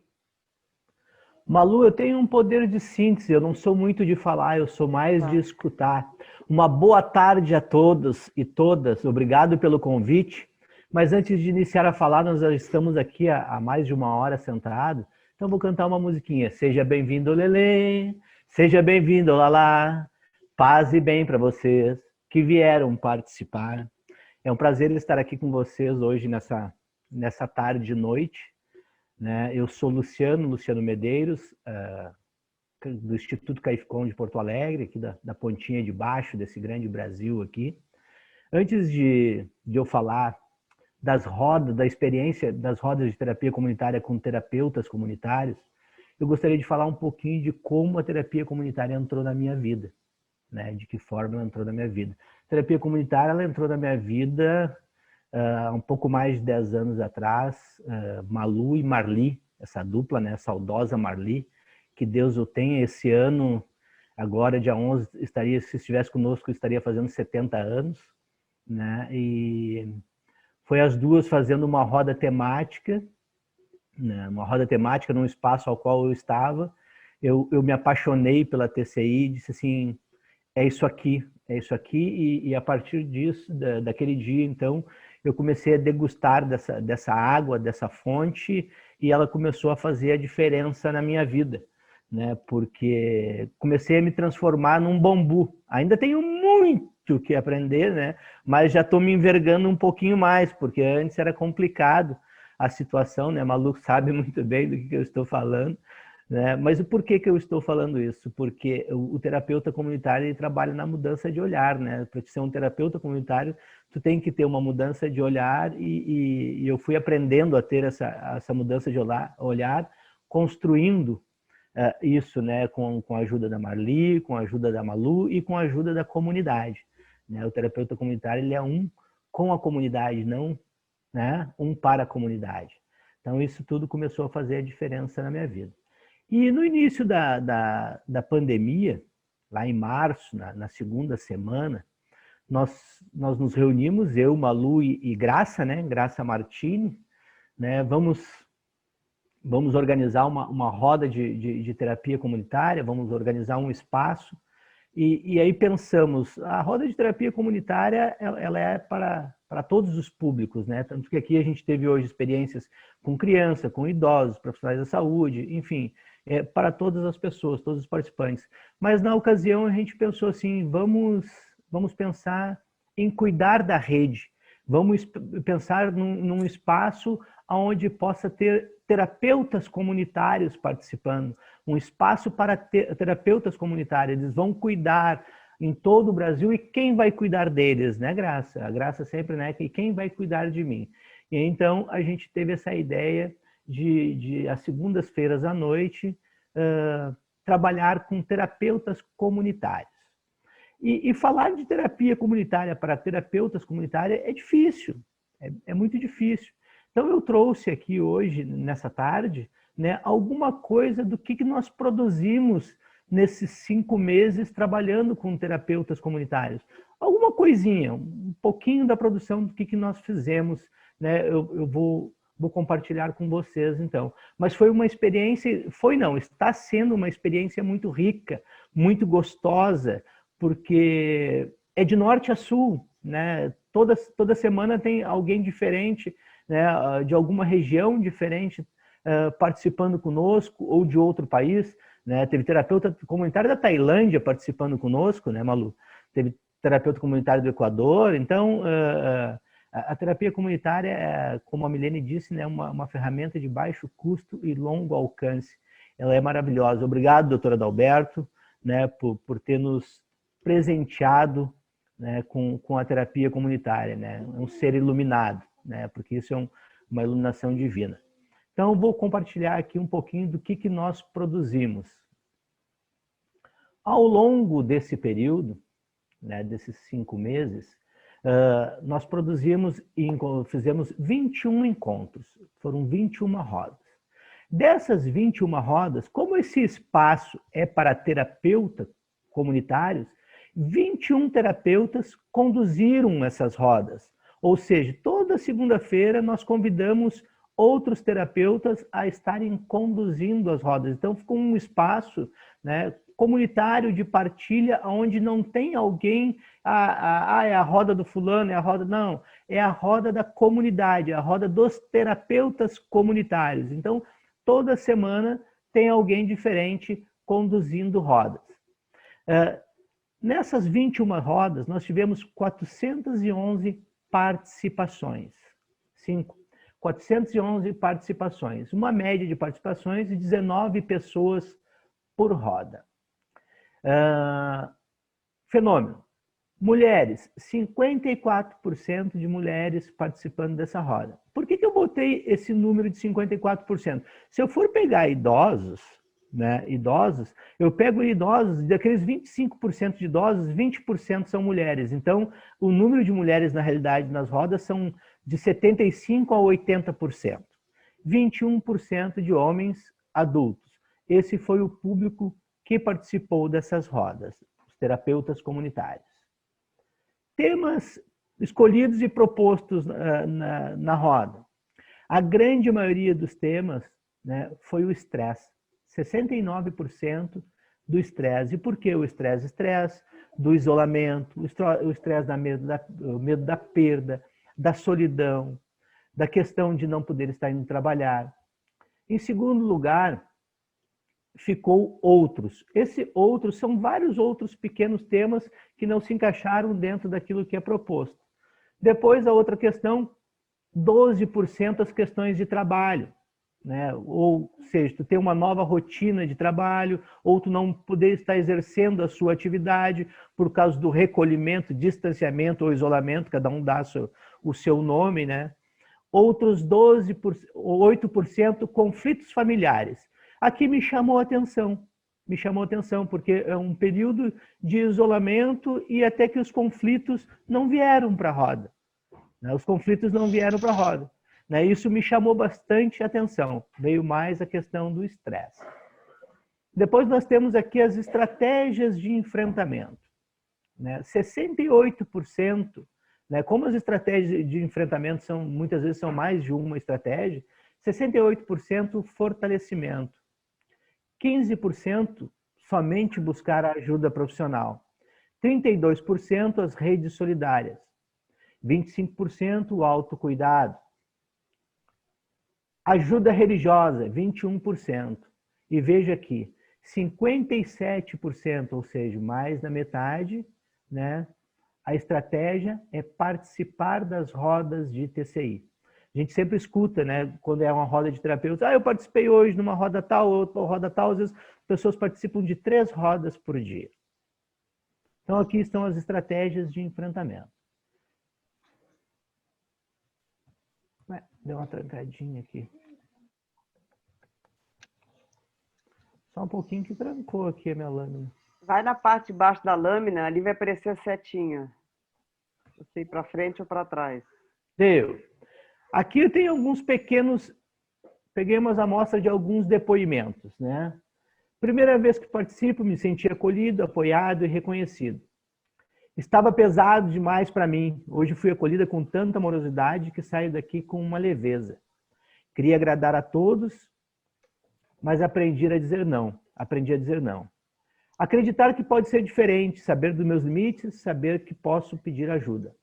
Malu, eu tenho um poder de síntese, eu não sou muito de falar, eu sou mais de escutar. Uma boa tarde a todos e todas, obrigado pelo convite. Mas antes de iniciar a falar, nós já estamos aqui há mais de 1 hora sentados, então vou cantar uma musiquinha. Seja bem-vindo, Lelê, seja bem-vindo, Lalá, paz e bem para vocês que vieram participar. É um prazer estar aqui com vocês hoje nessa tarde e noite. Né? Eu sou Luciano Medeiros, do Instituto CAIFCOM de Porto Alegre, aqui da pontinha de baixo desse grande Brasil aqui. Antes de eu falar da experiência das rodas de terapia comunitária com terapeutas comunitários, eu gostaria de falar um pouquinho de como a terapia comunitária entrou na minha vida, né? De que forma ela entrou na minha vida. A terapia comunitária ela entrou na minha vida um pouco mais de 10 anos atrás, Malu e Marli, essa dupla, né, saudosa Marli, que Deus o tenha, esse ano, agora dia 11, se estivesse conosco, estaria fazendo 70 anos, né, e Foi as duas fazendo uma roda temática, né? Uma roda temática num espaço ao qual eu estava. Eu me apaixonei pela TCI, disse assim, é isso aqui, e a partir disso, daquele dia, então, eu comecei a degustar dessa água, dessa fonte, e ela começou a fazer a diferença na minha vida, né? Porque comecei a me transformar num bambu. Ainda tenho muito que aprender, né? Mas já estou me envergando um pouquinho mais, porque antes era complicado a situação, né? Malu sabe muito bem do que eu estou falando, né? Mas por que eu estou falando isso? Porque o terapeuta comunitário ele trabalha na mudança de olhar, né? Para ser um terapeuta comunitário, tu tem que ter uma mudança de olhar e eu fui aprendendo a ter essa mudança de olhar construindo isso, né? Com a ajuda da Marli, com a ajuda da Malu e com a ajuda da comunidade, né? O terapeuta comunitário ele é um com a comunidade, não, né? Um para a comunidade. Então isso tudo começou a fazer a diferença na minha vida. E no início da pandemia, lá em março, na segunda semana, nós nos reunimos, eu, Malu e Graça, né? Graça Martini, né? Vamos organizar uma roda de terapia comunitária, vamos organizar um espaço. E aí pensamos, a roda de terapia comunitária ela é para todos os públicos, né? Tanto que aqui a gente teve hoje experiências com criança, com idosos, profissionais da saúde, enfim, para todas as pessoas, todos os participantes. Mas na ocasião a gente pensou assim, vamos pensar em cuidar da rede, vamos pensar num espaço onde possa ter terapeutas comunitários participando, um espaço para terapeutas comunitários, eles vão cuidar em todo o Brasil, e quem vai cuidar deles, né, Graça? A Graça sempre, né, e quem vai cuidar de mim? E então a gente teve essa ideia de às segundas-feiras à noite, trabalhar com terapeutas comunitários. E falar de terapia comunitária para terapeutas comunitários é difícil, é muito difícil. Então eu trouxe aqui hoje, nessa tarde, né, alguma coisa do que nós produzimos nesses 5 meses trabalhando com terapeutas comunitários. Alguma coisinha, um pouquinho da produção do que nós fizemos, né, eu vou compartilhar com vocês, então. Mas foi uma experiência, está sendo uma experiência muito rica, muito gostosa, porque é de norte a sul, né? Toda semana tem alguém diferente, né, de alguma região diferente, participando conosco, ou de outro país, né? Teve terapeuta comunitário da Tailândia participando conosco, né, Malu? Teve terapeuta comunitário do Equador. Então, a terapia comunitária, como a Milene disse, né, uma ferramenta de baixo custo e longo alcance. Ela é maravilhosa. Obrigado, doutora Adalberto, né, por ter nos presenteado, né, com a terapia comunitária, né? Um ser iluminado, né, porque isso é uma iluminação divina. Então, eu vou compartilhar aqui um pouquinho do que nós produzimos. Ao longo desse período, né, desses 5 meses, nós produzimos e fizemos 21 encontros, foram 21 rodas. Dessas 21 rodas, como esse espaço é para terapeutas comunitários, 21 terapeutas conduziram essas rodas. Ou seja, toda segunda-feira nós convidamos outros terapeutas a estarem conduzindo as rodas. Então, ficou um espaço, né, comunitário de partilha, onde não tem alguém, é a roda do fulano, é a roda... Não, é a roda da comunidade, é a roda dos terapeutas comunitários. Então, toda semana tem alguém diferente conduzindo rodas. Nessas 21 rodas, nós tivemos 411 participações. 411 participações. Uma média de participações de 19 pessoas por roda. Fenômeno. Mulheres, 54% de mulheres participando dessa roda. Por que eu botei esse número de 54%? Se eu for pegar idosos, né, eu pego idosos, daqueles 25% de idosos, 20% são mulheres. Então, o número de mulheres, na realidade, nas rodas são de 75% a 80%. 21% de homens adultos. Esse foi o público que participou dessas rodas, os terapeutas comunitários. Temas escolhidos e propostos na roda. A grande maioria dos temas, né, foi o estresse. 69% do estresse. E por que o estresse? Estresse do isolamento, o estresse do medo da perda, da solidão, da questão de não poder estar indo trabalhar. Em segundo lugar, ficou outros. Esse outros são vários outros pequenos temas que não se encaixaram dentro daquilo que é proposto. Depois, a outra questão, 12% as questões de trabalho, né? Ou seja, tu tem uma nova rotina de trabalho, ou tu não poder estar exercendo a sua atividade por causa do recolhimento, distanciamento ou isolamento, cada um dá o seu nome, né? Outros 8% conflitos familiares. Aqui me chamou a atenção, porque é um período de isolamento e até que os conflitos não vieram para a roda. Os conflitos não vieram para a roda. Isso me chamou bastante atenção. Veio mais a questão do estresse. Depois nós temos aqui as estratégias de enfrentamento. 68%, como as estratégias de enfrentamento muitas vezes são mais de uma estratégia, 68% fortalecimento. 15% somente buscar a ajuda profissional. 32% as redes solidárias. 25% o autocuidado. Ajuda religiosa, 21%. E veja aqui, 57%, ou seja, mais da metade, né? A estratégia é participar das rodas de TCI. A gente sempre escuta, né, quando é uma roda de terapeutas, eu participei hoje numa roda tal, outra roda tal, às vezes as pessoas participam de 3 rodas por dia. Então aqui estão as estratégias de enfrentamento. Deu uma trancadinha aqui. Só um pouquinho que trancou aqui a minha lâmina. Vai na parte de baixo da lâmina, ali vai aparecer a setinha. Você ir para frente ou para trás. Deu. Aqui eu tenho alguns pequenos... Peguei umas amostras de alguns depoimentos, né? Primeira vez que participo, me senti acolhido, apoiado e reconhecido. Estava pesado demais para mim. Hoje fui acolhida com tanta amorosidade que saio daqui com uma leveza. Queria agradar a todos, mas aprendi a dizer não. Acreditar que pode ser diferente, saber dos meus limites, saber que posso pedir ajuda.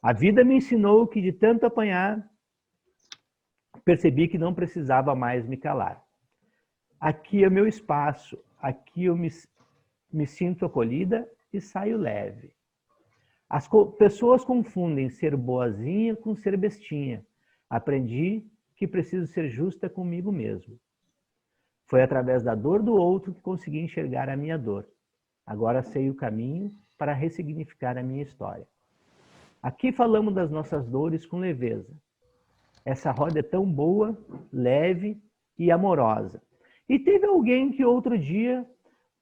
A vida me ensinou que de tanto apanhar, percebi que não precisava mais me calar. Aqui é meu espaço, aqui eu me sinto acolhida e saio leve. As pessoas confundem ser boazinha com ser bestinha. Aprendi que preciso ser justa comigo mesmo. Foi através da dor do outro que consegui enxergar a minha dor. Agora sei o caminho para ressignificar a minha história. Aqui falamos das nossas dores com leveza. Essa roda é tão boa, leve e amorosa. E teve alguém que outro dia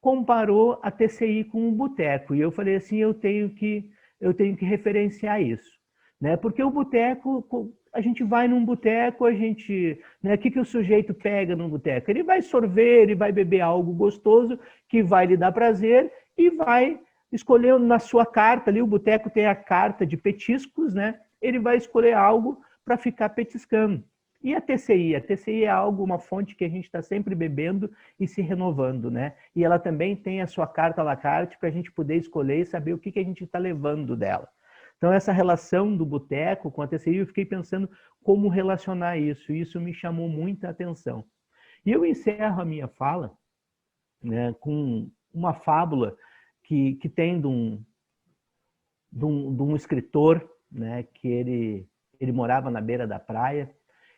comparou a TCI com um boteco. E eu falei assim, eu tenho que referenciar isso. Né? Porque o boteco, a gente vai num boteco, o que o sujeito pega num boteco? Ele vai sorver, ele vai beber algo gostoso, que vai lhe dar prazer, e vai escolher na sua carta, ali o boteco tem a carta de petiscos, né? Ele vai escolher algo para ficar petiscando. E a TCI? A TCI é algo, uma fonte que a gente está sempre bebendo e se renovando, né? E ela também tem a sua carta à la carte para a gente poder escolher e saber o que a gente está levando dela. Então, essa relação do boteco com a TCI, eu fiquei pensando como relacionar isso. E isso me chamou muita atenção. E eu encerro a minha fala, né, com uma fábula que tem de um escritor, né, que ele morava na beira da praia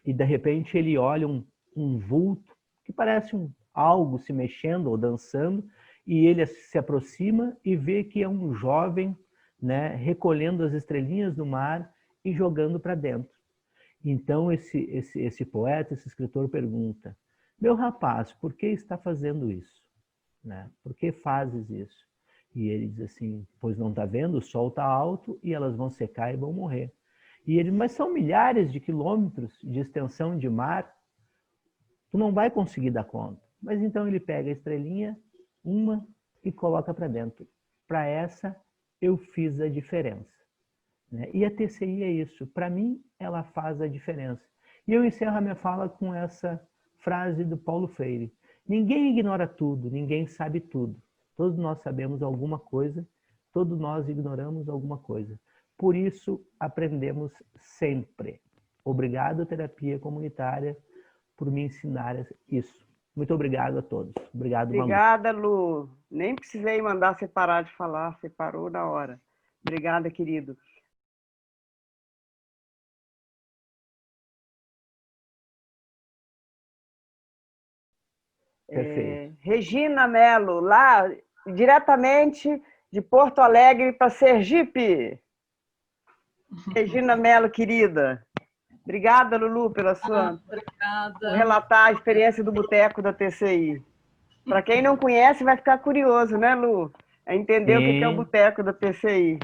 e, de repente, ele olha um vulto que parece algo se mexendo ou dançando e ele se aproxima e vê que é um jovem, né, recolhendo as estrelinhas do mar e jogando para dentro. Então, esse poeta, esse escritor pergunta, meu rapaz, por que está fazendo isso? Né? Por que fazes isso? E ele diz assim, pois não está vendo? O sol está alto e elas vão secar e vão morrer. E ele, mas são milhares de quilômetros de extensão de mar, tu não vai conseguir dar conta. Mas então ele pega a estrelinha, uma, e coloca para dentro. Para essa, eu fiz a diferença. né? E a TCI é isso. Para mim, ela faz a diferença. E eu encerro a minha fala com essa frase do Paulo Freire. Ninguém ignora tudo, ninguém sabe tudo. Todos nós sabemos alguma coisa, todos nós ignoramos alguma coisa. Por isso, aprendemos sempre. Obrigado, terapia comunitária, por me ensinar isso. Muito obrigado a todos. Obrigado, Malu. Obrigada, Lu. Nem precisei mandar você parar de falar, você parou na hora. Obrigada, querido. Regina Melo, lá diretamente de Porto Alegre para Sergipe. Regina Melo, querida. Obrigada, Lulu, pela sua... Obrigada. Relatar a experiência do Boteco da TCI. Para quem não conhece, vai ficar curioso, né, Lu? É entender o que é o Boteco da TCI.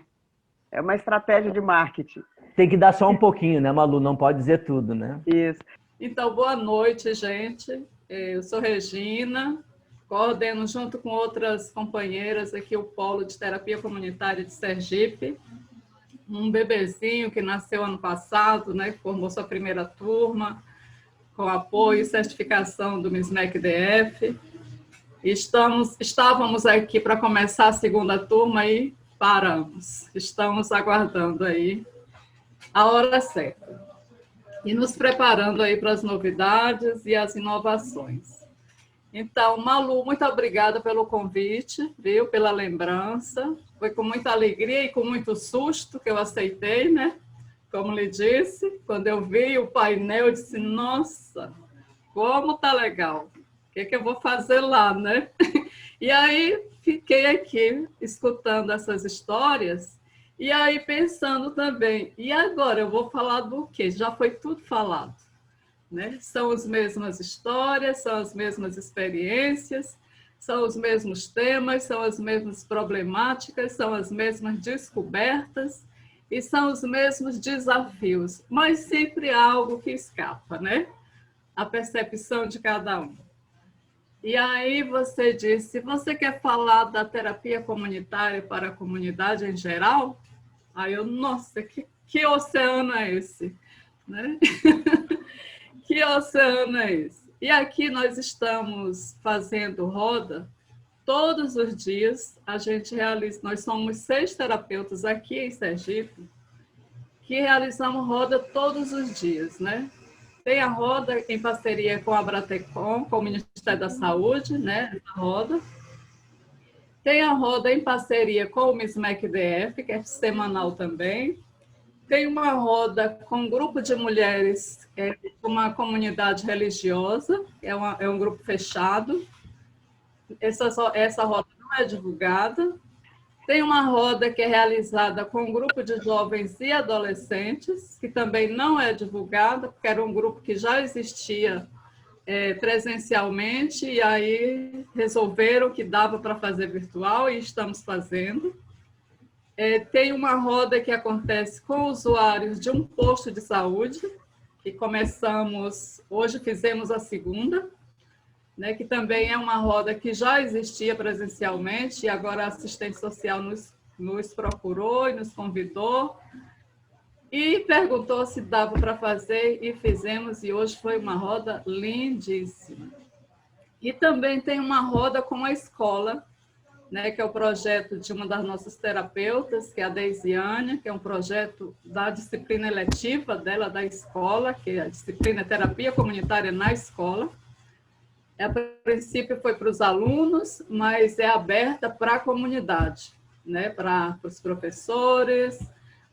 É uma estratégia de marketing. Tem que dar só um pouquinho, né, Malu? Não pode dizer tudo, né? Isso. Então, boa noite, gente. Eu sou Regina, coordeno junto com outras companheiras aqui o Polo de Terapia Comunitária de Sergipe. Um bebezinho que nasceu ano passado, né, formou sua primeira turma, com apoio e certificação do MISMEC-DF. Estávamos aqui para começar a segunda turma e paramos. Estamos aguardando aí a hora certa. E nos preparando aí para as novidades e as inovações. Então, Malu, muito obrigada pelo convite, viu? Pela lembrança. Foi com muita alegria e com muito susto que eu aceitei, né? Como lhe disse, quando eu vi o painel, eu disse, nossa, como tá legal. O que eu vou fazer lá, né? E aí, fiquei aqui escutando essas histórias e aí pensando também, e agora eu vou falar do quê? Já foi tudo falado, né? São as mesmas histórias, são as mesmas experiências, são os mesmos temas, são as mesmas problemáticas, são as mesmas descobertas e são os mesmos desafios, mas sempre há algo que escapa, né? A percepção de cada um. E aí você disse, você quer falar da terapia comunitária para a comunidade em geral? Aí eu, nossa, que oceano é esse? Né? Que oceano é esse? E aqui nós estamos fazendo roda todos os dias. A gente realiza, nós somos 6 terapeutas aqui em Sergipe que realizamos roda todos os dias, né? Tem a roda em parceria com a Bratecom, com o Ministério da Saúde, né? A roda. Tem a roda em parceria com o MISMEC-DF, que é semanal também. Tem uma roda com um grupo de mulheres, uma comunidade religiosa, é um grupo fechado. Essa roda não é divulgada. Tem uma roda que é realizada com um grupo de jovens e adolescentes, que também não é divulgada, porque era um grupo que já existia presencialmente, e aí resolveram que dava para fazer virtual, e estamos fazendo. Tem uma roda que acontece com usuários de um posto de saúde, que começamos, hoje fizemos a segunda, né, que também é uma roda que já existia presencialmente, e agora a assistente social nos procurou e nos convidou, e perguntou se dava para fazer, e fizemos, e hoje foi uma roda lindíssima. E também tem uma roda com a escola, né, que é o projeto de uma das nossas terapeutas, que é a Deisiane, que é um projeto da disciplina eletiva dela da escola, que é a disciplina Terapia Comunitária na Escola. A princípio foi para os alunos, mas é aberta para a comunidade, né, para os professores,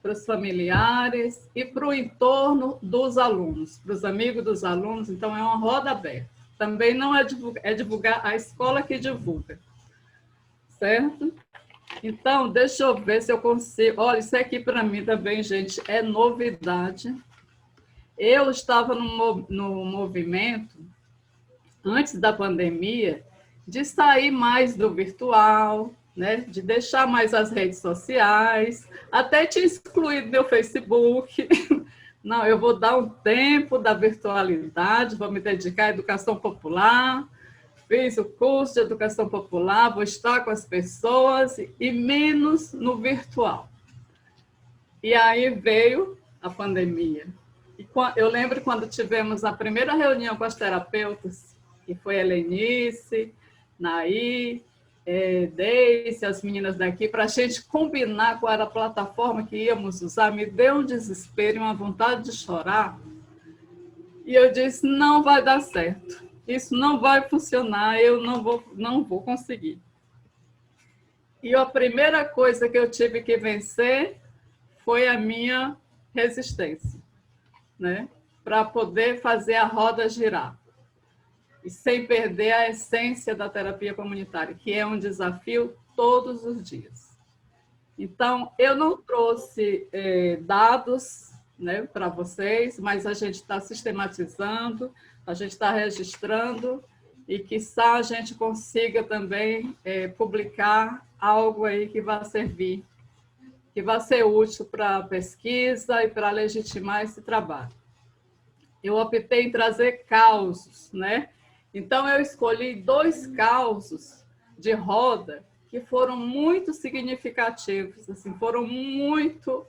para os familiares e para o entorno dos alunos, para os amigos dos alunos. Então, é uma roda aberta. Também não é divulgar a escola que divulga. Certo? Então, deixa eu ver se eu consigo. Olha, isso aqui para mim também, gente, é novidade. Eu estava no movimento, antes da pandemia, de sair mais do virtual, né? De deixar mais as redes sociais, até tinha excluído meu Facebook. Não, eu vou dar um tempo da virtualidade, vou me dedicar à educação popular. Fiz o curso de educação popular, vou estar com as pessoas e menos no virtual. E aí veio a pandemia. E eu lembro quando tivemos a primeira reunião com as terapeutas, que foi a Helenice, Naí, Deise, as meninas daqui, para a gente combinar qual era a plataforma que íamos usar, me deu um desespero e uma vontade de chorar. E eu disse, não vai dar certo, isso não vai funcionar, eu não vou conseguir. E a primeira coisa que eu tive que vencer foi a minha resistência, né? Para poder fazer a roda girar. E sem perder a essência da terapia comunitária, que é um desafio todos os dias. Então, eu não trouxe dados, né, para vocês, mas a gente está sistematizando, a gente está registrando, e quiçá a gente consiga também publicar algo aí que vai servir, que vai ser útil para a pesquisa e para legitimar esse trabalho. Eu optei em trazer causos, né? Então, eu escolhi 2 causos de roda que foram muito significativos, assim, foram muito...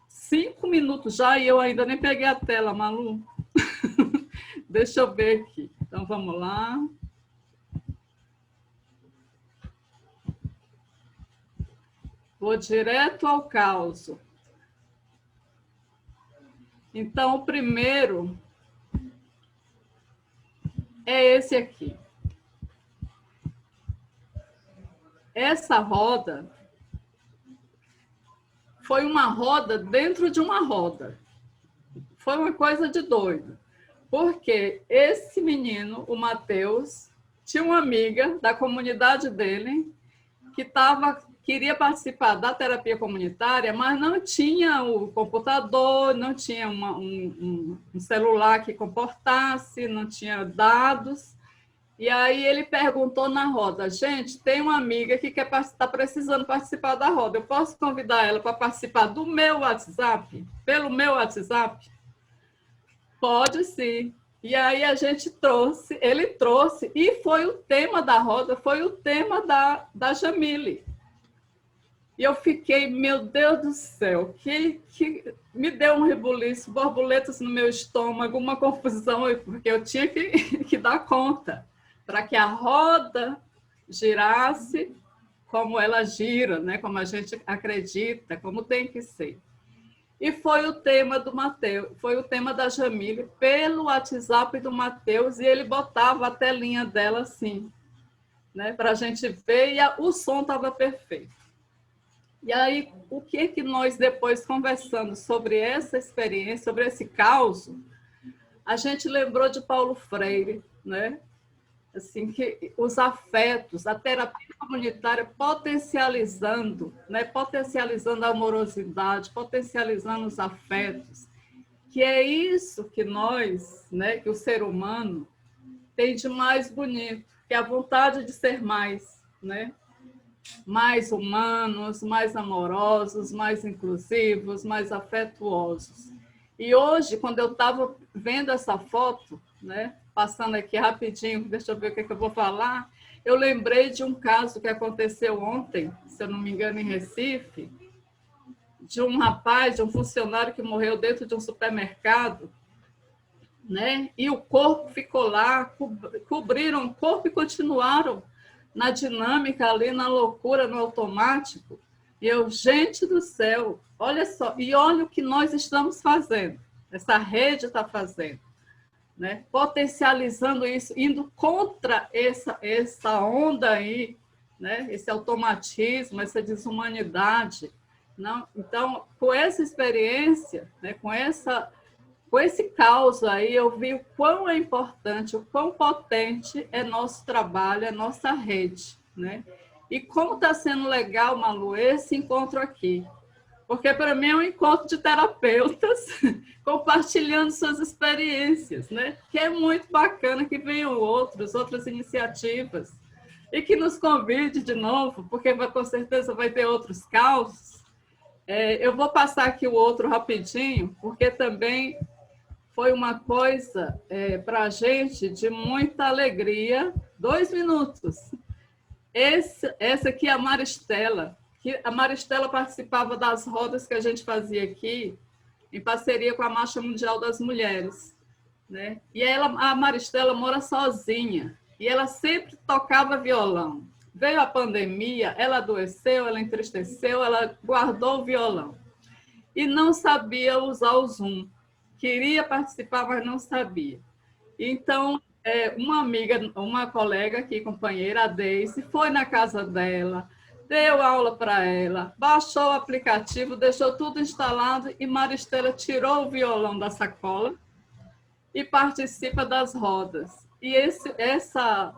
5 minutos já e eu ainda nem peguei a tela, Malu. Deixa eu ver aqui. Então, vamos lá. Vou direto ao caso. Então, o primeiro é esse aqui. Essa roda foi uma roda dentro de uma roda. Foi uma coisa de doido. Porque esse menino, o Matheus, tinha uma amiga da comunidade dele que queria participar da terapia comunitária, mas não tinha o computador, não tinha um celular que comportasse, não tinha dados. E aí ele perguntou na roda, gente, tem uma amiga que está precisando participar da roda, eu posso convidar ela para participar do meu WhatsApp? Pelo meu WhatsApp? Pode sim. E aí a gente trouxe, ele trouxe, e foi o tema da roda, foi o tema da Jamile. E eu fiquei, meu Deus do céu, que me deu um rebuliço, borboletas no meu estômago, uma confusão, porque eu tinha que dar conta, para que a roda girasse como ela gira, né? Como a gente acredita, como tem que ser. E foi o tema do Matheus, foi o tema da Jamile, pelo WhatsApp do Matheus, e ele botava a telinha dela assim, né? Para a gente ver, e o som estava perfeito. E aí, o que nós, depois, conversando sobre essa experiência, sobre esse caos, a gente lembrou de Paulo Freire, né? Assim, que os afetos, a terapia comunitária potencializando, né? Potencializando a amorosidade, potencializando os afetos, que é isso que nós, né? Que o ser humano tem de mais bonito, que é a vontade de ser mais, né? Mais humanos, mais amorosos, mais inclusivos, mais afetuosos. E hoje, quando eu estava vendo essa foto, né, passando aqui rapidinho, deixa eu ver o que eu vou falar, eu lembrei de um caso que aconteceu ontem, se eu não me engano, em Recife, de um rapaz, de um funcionário que morreu dentro de um supermercado, né, e o corpo ficou lá, cobriram o corpo e continuaram na dinâmica ali, na loucura, no automático. E eu, gente do céu, olha só, e olha o que nós estamos fazendo, essa rede está fazendo, né? Potencializando isso, indo contra essa onda aí, né? Esse automatismo, essa desumanidade. Não? Então, com essa experiência, né? com esse caos aí, eu vi o quão é importante, o quão potente é nosso trabalho, é nossa rede, né? E como está sendo legal, Malu, esse encontro aqui. Porque, para mim, é um encontro de terapeutas compartilhando suas experiências, né? Que é muito bacana que venham outras iniciativas, e que nos convide de novo, porque com certeza vai ter outros causos. Eu vou passar aqui o outro rapidinho, porque também foi uma coisa para a gente de muita alegria. 2 minutos. Essa aqui é a Maristela, que a Maristela participava das rodas que a gente fazia aqui, em parceria com a Marcha Mundial das Mulheres, né? E a Maristela mora sozinha, e ela sempre tocava violão. Veio a pandemia, ela adoeceu, ela entristeceu, ela guardou o violão. E não sabia usar o Zoom. Queria participar, mas não sabia. Então, uma amiga, uma colega aqui, companheira, a Deise, foi na casa dela, deu aula para ela, baixou o aplicativo, deixou tudo instalado e Maristela tirou o violão da sacola e participa das rodas. E essa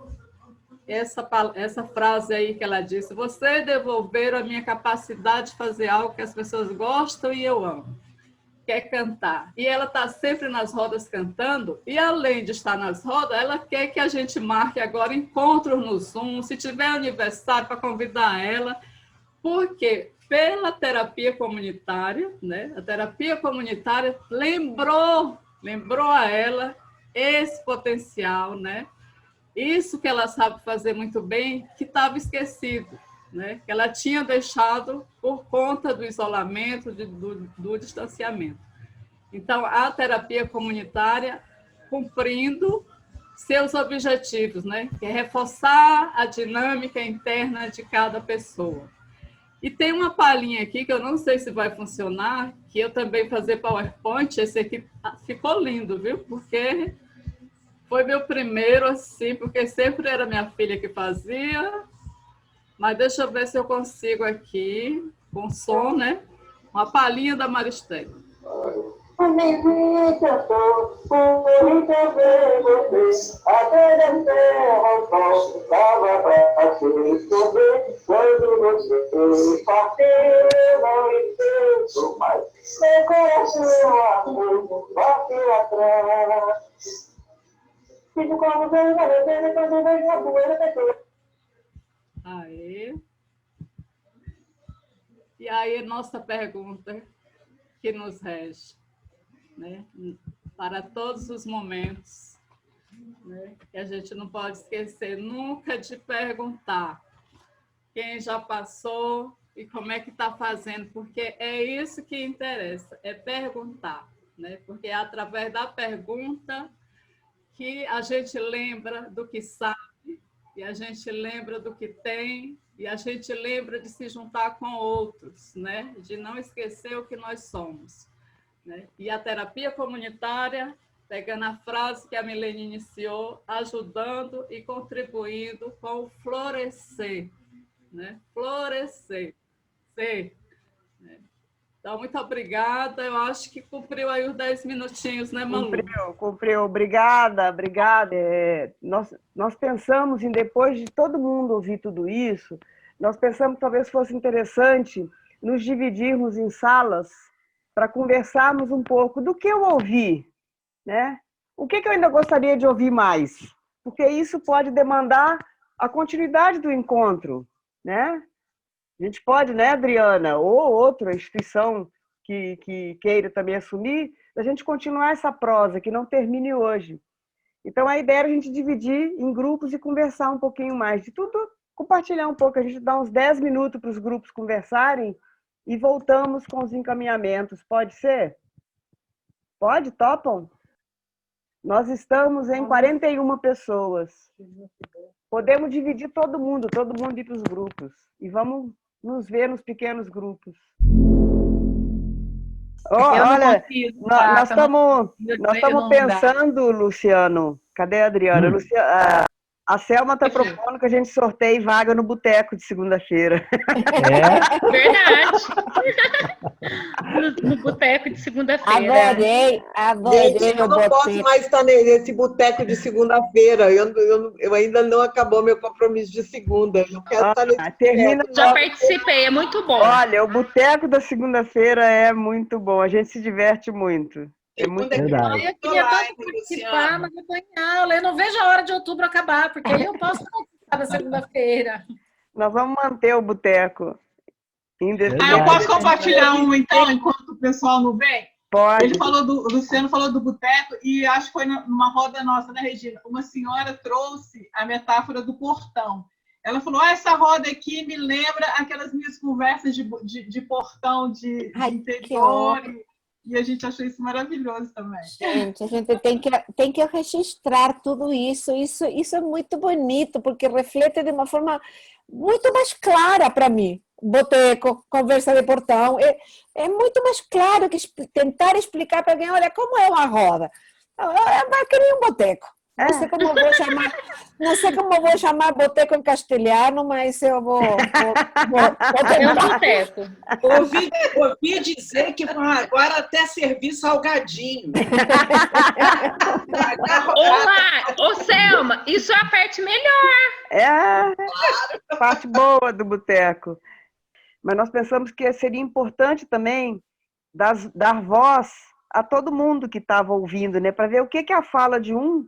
frase aí que ela disse, você devolveram a minha capacidade de fazer algo que as pessoas gostam e eu amo, que é cantar. E ela está sempre nas rodas cantando, e além de estar nas rodas, ela quer que a gente marque agora encontros no Zoom, se tiver aniversário, para convidar ela, porque pela terapia comunitária, né? A terapia comunitária lembrou a ela esse potencial, né? Isso que ela sabe fazer muito bem, que estava esquecido, né? Que ela tinha deixado por conta do isolamento, do distanciamento. Então, a terapia comunitária cumprindo seus objetivos, né? Que é reforçar a dinâmica interna de cada pessoa. E tem uma palhinha aqui, que eu não sei se vai funcionar, que eu também fazer PowerPoint, esse aqui ficou lindo, viu? Porque foi meu primeiro, assim, porque sempre era minha filha que fazia. Mas deixa eu ver se eu consigo aqui, com som, né? Uma palhinha da Maristela. Aê. E aí, nossa pergunta que nos rege, né? Para todos os momentos, né? Que a gente não pode esquecer nunca de perguntar quem já passou e como é que está fazendo, porque é isso que interessa, é perguntar, né? Porque é através da pergunta que a gente lembra do que sabe, e a gente lembra do que tem, e a gente lembra de se juntar com outros, né? De não esquecer o que nós somos, né? E a terapia comunitária, pegando a frase que a Milene iniciou, ajudando e contribuindo com o florescer, né? Florescer, ser. Né? Então, muito obrigada. Eu acho que cumpriu aí os 10 minutinhos, né, Malu? Cumpriu. Obrigada. Nós pensamos em, depois de todo mundo ouvir tudo isso, nós pensamos que talvez fosse interessante nos dividirmos em salas para conversarmos um pouco do que eu ouvi, né? O que eu ainda gostaria de ouvir mais? Porque isso pode demandar a continuidade do encontro, né? A gente pode, né, Adriana, ou outra instituição que queira também assumir, a gente continuar essa prosa, que não termine hoje. Então, a ideia é a gente dividir em grupos e conversar um pouquinho mais. De tudo, compartilhar um pouco. A gente dá uns 10 minutos para os grupos conversarem e voltamos com os encaminhamentos. Pode ser? Pode? Topam? Nós estamos em 41 pessoas. Podemos dividir todo mundo ir para os grupos. E vamos nos ver nos pequenos grupos. Olha, nós estamos pensando, Luciano. Cadê a Adriana? A Selma está propondo que a gente sorteie vaga no boteco de segunda-feira. É? Verdade. No boteco de segunda-feira. Adorei. Gente, eu não posso mais estar nesse boteco de segunda-feira. Eu ainda não acabou meu compromisso de segunda. Eu quero estar nesse Já participei, é muito bom. Olha, o boteco da segunda-feira é muito bom. A gente se diverte muito. É muito verdade. Eu queria tanto participar, mas eu tô em aula. Eu não vejo a hora de outubro acabar, porque aí eu posso participar da segunda-feira. Nós vamos manter o boteco. Eu posso compartilhar então, enquanto o pessoal não vem? Pode. O Luciano falou do boteco, e acho que foi numa roda nossa, né, Regina? Uma senhora trouxe a metáfora do portão. Ela falou, essa roda aqui me lembra aquelas minhas conversas de portão de interior. E a gente achou isso maravilhoso também. Gente, a gente tem que registrar tudo isso. Isso é muito bonito, porque reflete de uma forma muito mais clara para mim. Boteco, conversa de portão, é muito mais claro que tentar explicar para alguém, olha, como é uma roda. Eu queria um boteco. Não sei como vou chamar boteco em castelhano, mas eu vou É um boteco. Ouvi dizer que agora até servir salgadinho. Ô, Selma, isso é a parte melhor. É a parte boa do boteco. Mas nós pensamos que seria importante também dar voz a todo mundo que estava ouvindo, né? Para ver o que é a fala de um,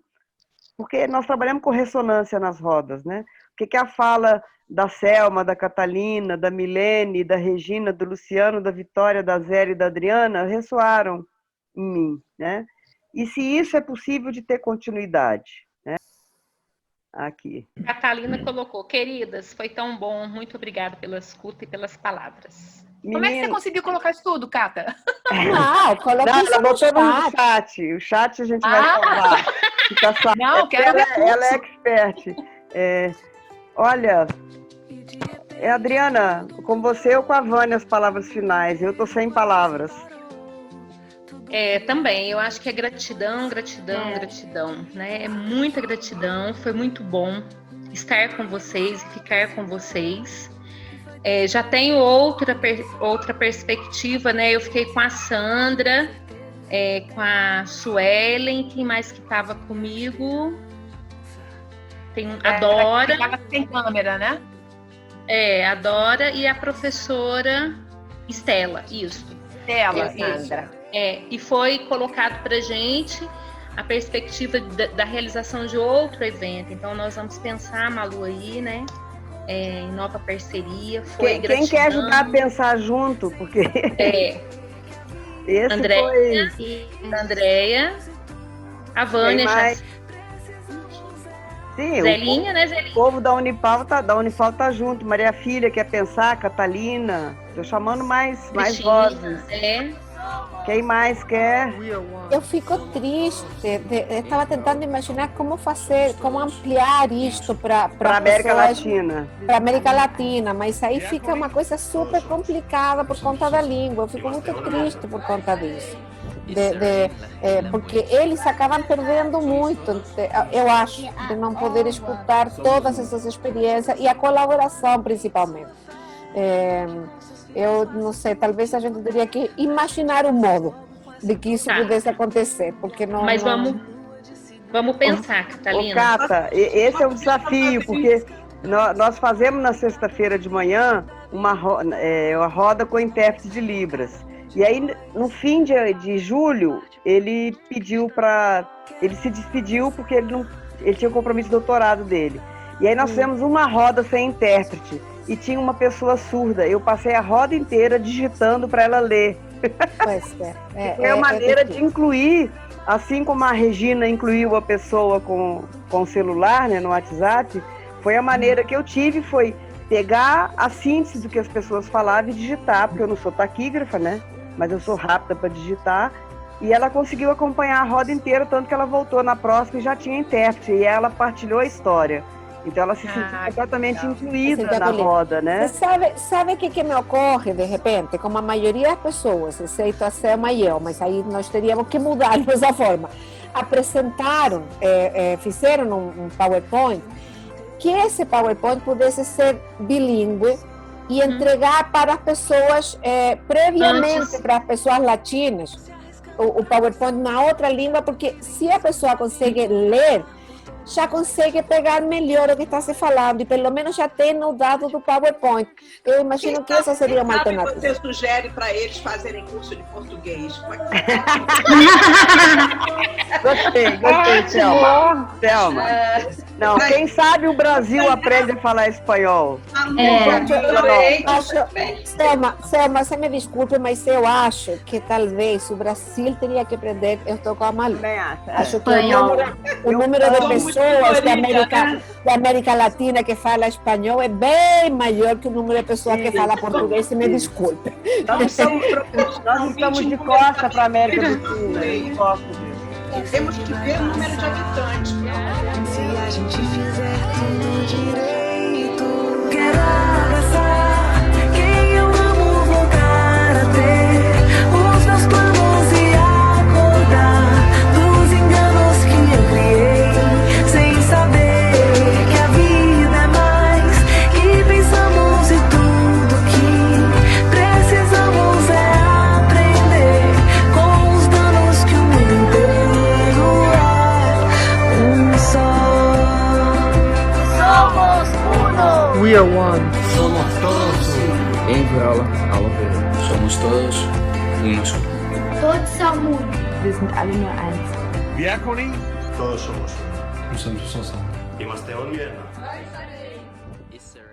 porque nós trabalhamos com ressonância nas rodas, né? O que é a fala da Selma, da Catalina, da Milene, da Regina, do Luciano, da Vitória, da Zélia e da Adriana ressoaram em mim, né? E se isso é possível de ter continuidade, né? Aqui. Catalina colocou, queridas, foi tão bom, muito obrigada pela escuta e pelas palavras. Como é que você conseguiu colocar isso tudo, Cata? Ela botou no chat. O chat a gente vai falar. Não, quero ver ela é expert. Olha, Adriana, com você ou com a Vânia as palavras finais? Eu estou sem palavras. Também, eu acho que é gratidão, gratidão, né? É muita gratidão, foi muito bom estar com vocês e ficar com vocês. Já tenho outra perspectiva, né? Eu fiquei com a Sandra, com a Suelen, quem mais que estava comigo? Tem a Dora. Estava sem câmera, né? A Dora e a professora Estela, isso. Estela, Sandra. E foi colocado para a gente a perspectiva da realização de outro evento. Então, nós vamos pensar, Malu, aí, né? Em nova parceria. Quem quer ajudar a pensar junto? Porque esse Andréia, a Vânia, sim, Zelinha, né, Zelinha? O povo da Unipal tá junto. Maria Filha quer pensar, Catalina. Estou chamando mais vozes. Quem mais quer? Eu fico triste. Estava tentando imaginar como fazer, como ampliar isto para América Latina. Para América Latina, mas aí fica uma coisa super complicada por conta da língua. Eu fico muito triste por conta disso. Porque eles acabam perdendo muito, eu acho, de não poder escutar todas essas experiências e a colaboração, principalmente. Eu não sei, talvez a gente teria que imaginar um modo de que isso pudesse acontecer, porque não... Mas vamos pensar, Catalina. Cata, esse é um desafio, porque nós fazemos na sexta-feira de manhã uma roda com intérprete de Libras. E aí, no fim de julho, ele se despediu porque ele tinha um compromisso de doutorado dele. E aí nós fizemos uma roda sem intérprete. E tinha uma pessoa surda. Eu passei a roda inteira digitando para ela ler. Foi a maneira de incluir, assim como a Regina incluiu a pessoa com o celular, né, no WhatsApp, foi a maneira que eu tive, foi pegar a síntese do que as pessoas falavam e digitar, porque eu não sou taquígrafa, né? Mas eu sou rápida para digitar. E ela conseguiu acompanhar a roda inteira, tanto que ela voltou na próxima e já tinha intérprete. E ela partilhou a história. Então ela se sentiu completamente incluída na roda, né? Você sabe o que me ocorre, de repente? Como a maioria das pessoas, exceto a Selma e eu, mas aí nós teríamos que mudar dessa forma. Apresentaram, fizeram um PowerPoint, que esse PowerPoint pudesse ser bilíngue e entregar para as pessoas, previamente para as pessoas latinas, o PowerPoint na outra língua, porque se a pessoa consegue ler, já consegue pegar melhor o que está se falando e pelo menos já tem o dado do PowerPoint. Eu imagino que essa seria uma alternativa. Você sugere para eles fazerem curso de português? Gostei, Selma. Selma. Não, quem sabe o Brasil aprende a falar espanhol. Selma, você me desculpe, mas eu acho que talvez o Brasil teria que aprender, eu estou com a Malu. Acho que o número de pessoas da América Latina que fala espanhol é bem maior que o número de pessoas que fala português, se me desculpe. Nós estamos de costa para a América do Sul. Temos que ver o número de habitantes. Se a gente fizer tudo direito, quero abraçar quem eu amo, voltar a ter os meus planos e acordar dos enganos que eu criei, sem saber que a vida é mais que pensamos e tudo que precisamos é aprender com os danos que o mundo inteiro é só. Somos uno. We are one. Somos todos uno. En Viola, somos todos uno solo. Todos são uno. Wir sind alle nur eins. Diakoni, todos somos uno. Nous sommes tous ensemble. Είμαστε όλοι ένα. Yes, sir.